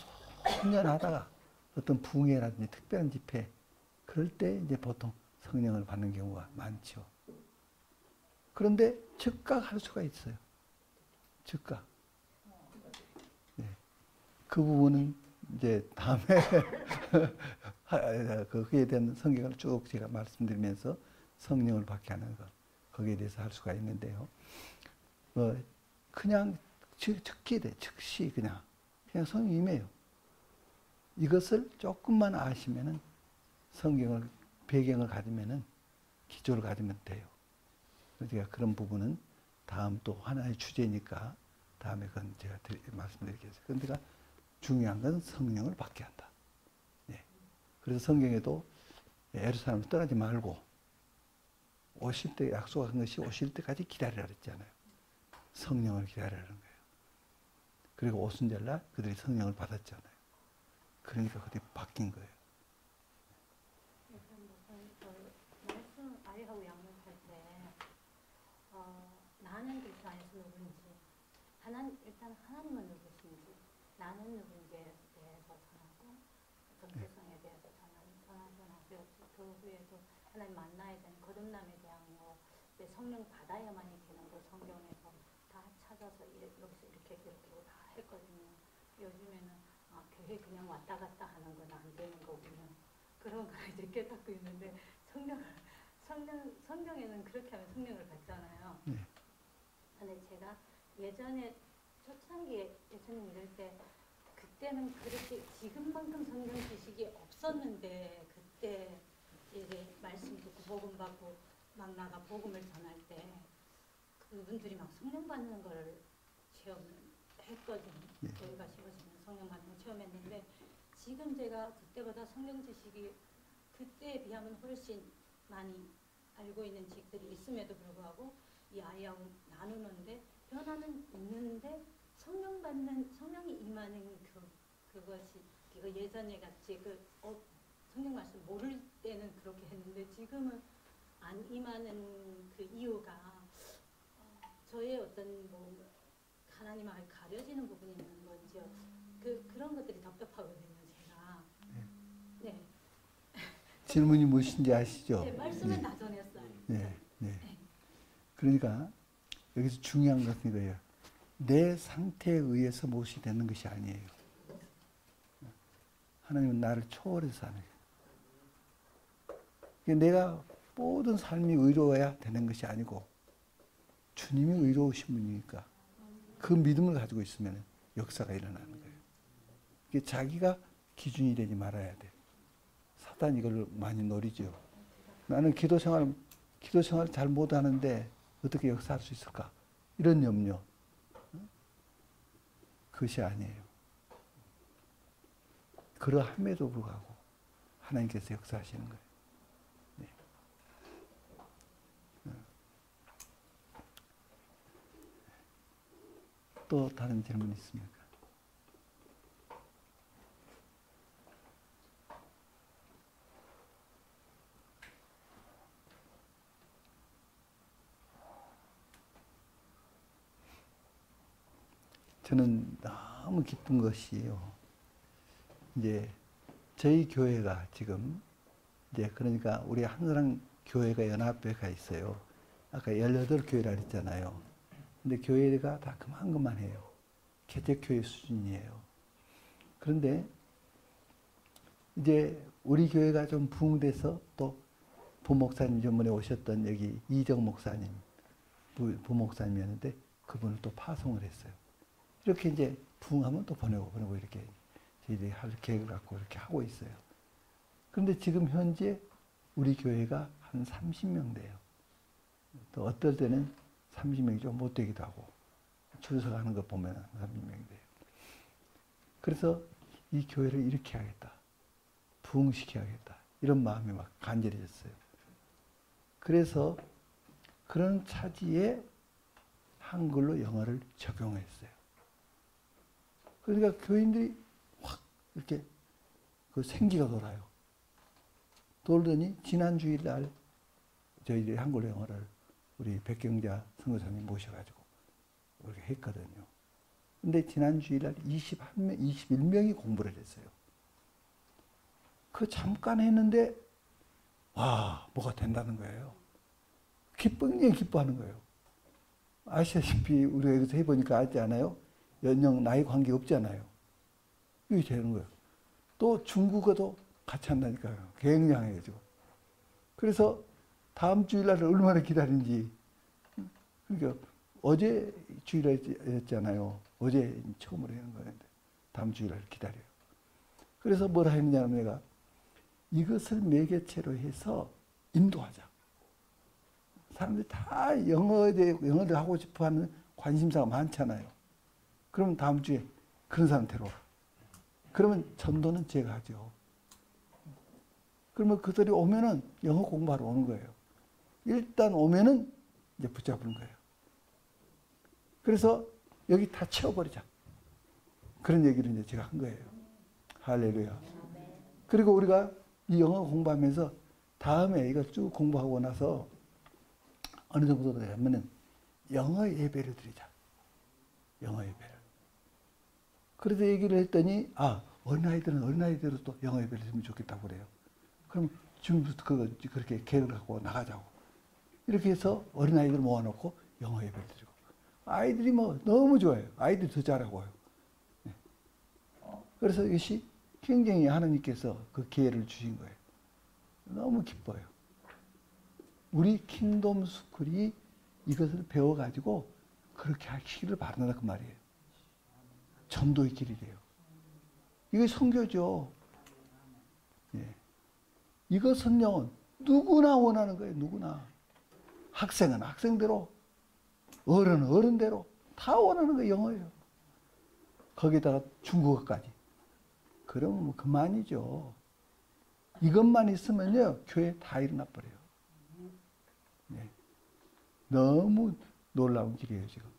S1: 수년 하다가 어떤 부흥회라든지 특별한 집회 그럴 때 이제 보통 성령을 받는 경우가 많죠. 그런데 즉각 할 수가 있어요. 즉각. 네. 그 부분은 이제 다음에 그에 대한 성경을 쭉 제가 말씀드리면서 성령을 받게 하는 것, 거기에 대해서 할 수가 있는데요. 그냥 즉시 돼, 즉시 그냥 성령이 임해요. 이것을 조금만 아시면은 성경을 배경을 가지면은 기초를 가지면 돼요. 제가 그런 부분은 다음 또 하나의 주제니까 다음에 그건 제가 말씀드리겠습니다. 그런데 중요한 건 성령을 받게 한다. 예. 그래서 성경에도 예루살렘을 떠나지 말고 오실 때 약속한 것이 오실 때까지 기다리라 그랬잖아요. 성령을 기다리라는 거예요. 그리고 오순절날 그들이 성령을 받았잖아요. 그러니까 그들이 바뀐 거예요.
S2: 말씀 아이하고 양육할 때 나는 그리스도 안에서 누구인지 일단 하나님은 누구신지 나는 누구인지에 대해서 전하고 정체성에 대해서 전하고요. 그 후에도 하나님 만나야 되는 거듭남에 대한 거 성령 받아야만이 되는 거 성경에서 다 찾아서 여기서 이렇게 기록하고 다 했거든요. 요즘에는 교회 그냥 왔다 갔다 하는 건 안 되는 거군요. 그런 걸 이제 깨닫고 있는데 성경에는 그렇게 하면 성령을 받잖아요. 근데 제가 예전에 초창기에 예수님 믿을 때 그때는 그렇게 지금만큼 성경 지식이 없었는데 그때 이제 말씀 듣고 복음 받고 막 나가 복음을 전할 때 그분들이 막 성령 받는 걸 체험했거든요. 교회 가시면 성령 받는 걸 체험했는데 지금 제가 그때보다 성경 지식이 그때에 비하면 훨씬 많이 알고 있는 지식들이 있음에도 불구하고 이 아이하고 나누는데 변화는 있는데 성령이 임하는 그것이 예전에 같이 성경 말씀 모를 때는 그렇게 했는데 지금은 안 임하는 그 이유가 저의 어떤 하나님하고 가려지는 부분이 있는 건지요. 그런 것들이 답답하거든요, 제가. 네.
S1: 질문이 무엇인지 아시죠?
S2: 네, 말씀은 다 전했어요.
S1: 네. 그러니까 여기서 중요한 것은 이거예요. 내 상태에 의해서 무엇이 되는 것이 아니에요. 하나님은 나를 초월해서 하는 거예요. 내가 모든 삶이 의로워야 되는 것이 아니고 주님이 의로우신 분이니까 그 믿음을 가지고 있으면 역사가 일어나는 거예요. 이게 자기가 기준이 되지 말아야 돼. 사탄이 이걸 많이 노리죠. 나는 기도 생활 잘 못하는데 어떻게 역사할 수 있을까? 이런 염려. 그것이 아니에요. 그러함에도 불구하고 하나님께서 역사하시는 거예요. 네. 또 다른 질문 있습니까? 저는 너무 기쁜 것이요. 이제 저희 교회가 지금 이제 그러니까 우리 한사랑 교회가 연합회가 있어요. 아까 18교회라 그랬잖아요. 근데 교회가 다 그만해요. 개척교회 수준이에요. 그런데 이제 우리 교회가 좀 부흥돼서 또 부목사님 전번에 오셨던 여기 이정 목사님, 부목사님이었는데 그분을 또 파송을 했어요. 이렇게 이제 부흥하면 또 보내고 이렇게 저희들이 할 계획을 갖고 이렇게 하고 있어요. 그런데 지금 현재 우리 교회가 한 30명 돼요. 또 어떨 때는 30명이 좀 못 되기도 하고 줄 서 가는 거 보면 30명이 돼요. 그래서 이 교회를 이렇게 하겠다. 부흥시켜야겠다. 이런 마음이 막 간절해졌어요. 그래서 그런 차지에 한글로 영어를 적용했어요. 그러니까 교인들이 확 이렇게 그 생기가 돌아요. 돌더니 지난 주일날 저희들이 한글로 영어를 우리 백경자 선교사님 모셔가지고 이렇게 했거든요. 근데 지난 주일날 21명이 공부를 했어요. 그 잠깐 했는데 와 뭐가 된다는 거예요. 굉장히 기뻐하는 거예요. 아시다시피 우리가 여기서 해보니까 알지 않아요? 연령 나이 관계 없잖아요. 이게 되는 거예요. 또 중국어도 같이 한다니까요. 굉장해요, 지금. 그래서 다음 주일날을 얼마나 기다린지. 그러니까 어제 주일이었잖아요. 어제 처음으로 하는 거였는데 다음 주일날 기다려요. 그래서 뭐라 했느냐면 내가 이것을 매개체로 해서 인도하자. 사람들이 다 영어를 하고 싶어하는 관심사가 많잖아요. 그러면 다음 주에 그런 사람 데려와. 그러면 전도는 제가 하죠. 그러면 그들이 오면은 영어 공부하러 오는 거예요. 일단 오면은 이제 붙잡는 거예요. 그래서 여기 다 채워버리자. 그런 얘기를 이제 제가 한 거예요. 할렐루야. 그리고 우리가 이 영어 공부하면서 다음에 이걸 쭉 공부하고 나서 어느 정도 되면은 영어 예배를 드리자. 영어 예배를. 그래서 얘기를 했더니 어린아이들은 어린아이대로 또 영어 예배를 드리면 좋겠다고 그래요. 그럼 지금부터 그렇게 계획을 갖고 나가자고. 이렇게 해서 어린아이들 모아놓고 영어 예배를 드리고. 아이들이 뭐 너무 좋아요. 아이들이 더 잘하고요. 네. 그래서 이것이 굉장히 하나님께서 그 기회를 주신 거예요. 너무 기뻐요. 우리 킹덤 스쿨이 이것을 배워가지고 그렇게 하시기를 바란다 그 말이에요. 전도의 길이 돼요. 이게 선교죠. 예. 이것은요 누구나 원하는 거예요. 누구나. 학생은 학생대로, 어른은 어른대로 다 원하는 거 영어예요. 거기다가 중국어까지. 그러면 뭐 그만이죠. 이것만 있으면요 교회 다 일어나 버려요. 네. 너무 놀라운 길이에요 지금.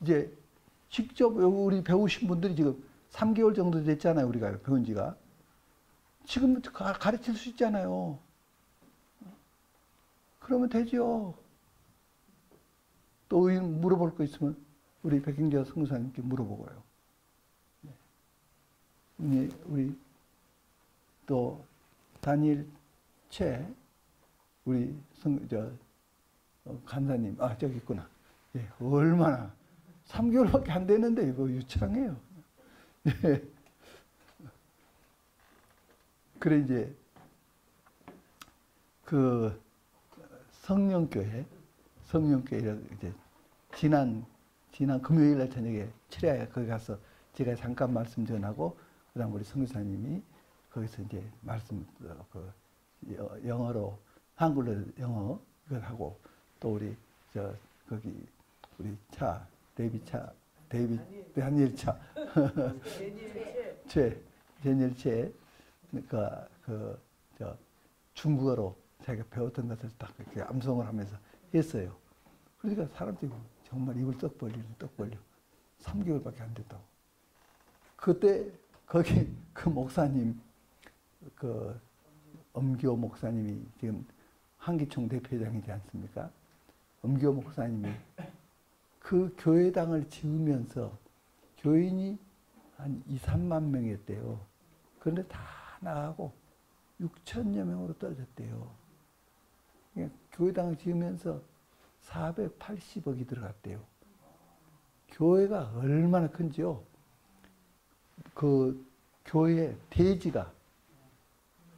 S1: 이제 직접 우리 배우신 분들이 지금 3개월 정도 됐잖아요. 우리가 배운 지가. 지금 가르칠 수 있잖아요. 그러면 되죠. 또 물어볼 거 있으면 우리 백경자 선교사님께 물어보고요. 우리 또 다니엘 채 우리 간사님 저기 있구나. 예, 얼마나 3개월밖에 안 됐는데 이거 유창해요. 예. 그래 이제 그 성령교회라 이제 지난 금요일 날 저녁에 철야에 거기 가서 제가 잠깐 말씀 전하고 그다음 우리 선교사님이 거기서 이제 말씀 영어로 한글로 영어 이걸 하고 또 우리 거기 우리 다니엘 차 제니엘 채 중국어로 자기가 배웠던 것을 딱 이렇게 암송을 하면서 했어요. 그러니까 사람들이 정말 입을 떡 벌려 3개월밖에 안 됐다고. 그때 거기 그 목사님 엄기호 목사님이 지금 한기총 대표장이지 않습니까? 엄기호 목사님이 그 교회당을 지으면서 교인이 한 2, 3만 명이었대요. 그런데 다 나가고 6천여 명으로 떨어졌대요. 그러니까 교회당을 지으면서 480억이 들어갔대요. 교회가 얼마나 큰지요. 그 교회 대지가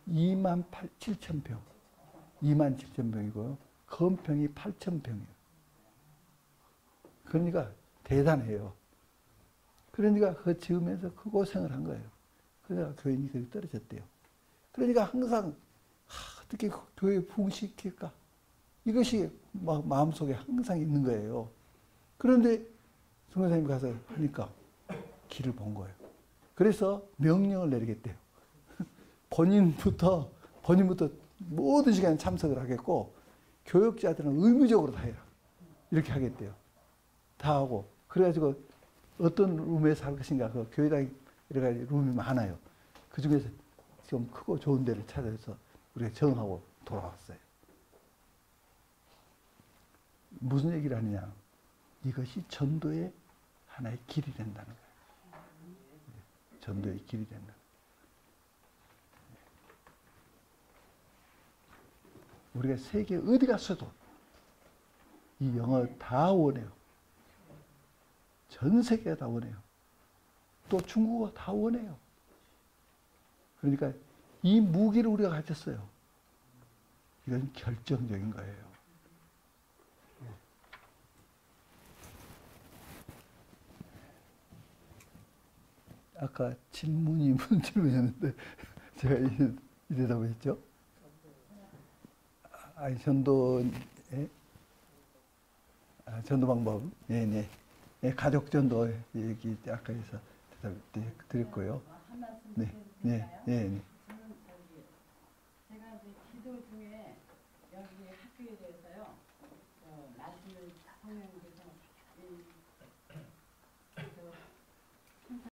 S1: 2만 7천 평. 2만 7천 평이고요. 건평이 8천 평이에요. 그러니까 대단해요. 그러니까 그거 지으면서 그 고생을 한 거예요. 그러니까 교인이 거기 떨어졌대요. 그러니까 항상 어떻게 교회 부흥시킬까? 이것이 마음속에 항상 있는 거예요. 그런데 선교사님 가서 하니까 길을 본 거예요. 그래서 명령을 내리겠대요. 본인부터 모든 시간에 참석을 하겠고 교역자들은 의무적으로 다 해라. 이렇게 하겠대요. 다 하고. 그래가지고 어떤 룸에 살 것인가. 그 교회당에 여러 가지 룸이 많아요. 그 중에서 좀 크고 좋은 데를 찾아서 우리가 정하고 돌아왔어요. 무슨 얘기를 하느냐. 이것이 전도의 하나의 길이 된다는 거예요. 전도의 길이 된다. 우리가 세계 어디 갔어도 이 영어 다 원해요. 전 세계가 다 원해요. 또 중국어 다 원해요. 그러니까 이 무기를 우리가 가졌어요. 이건 결정적인 거예요. 아까 질문이 무슨 질문이었는데 제가 이 대답을 했죠? 아니, 전도 방법. 예, 네. 예, 가족 전도 얘기 아까 해서 대답 드렸고요.
S5: 한 말씀
S1: 네, 네,
S5: 드릴까요?
S1: 네, 네.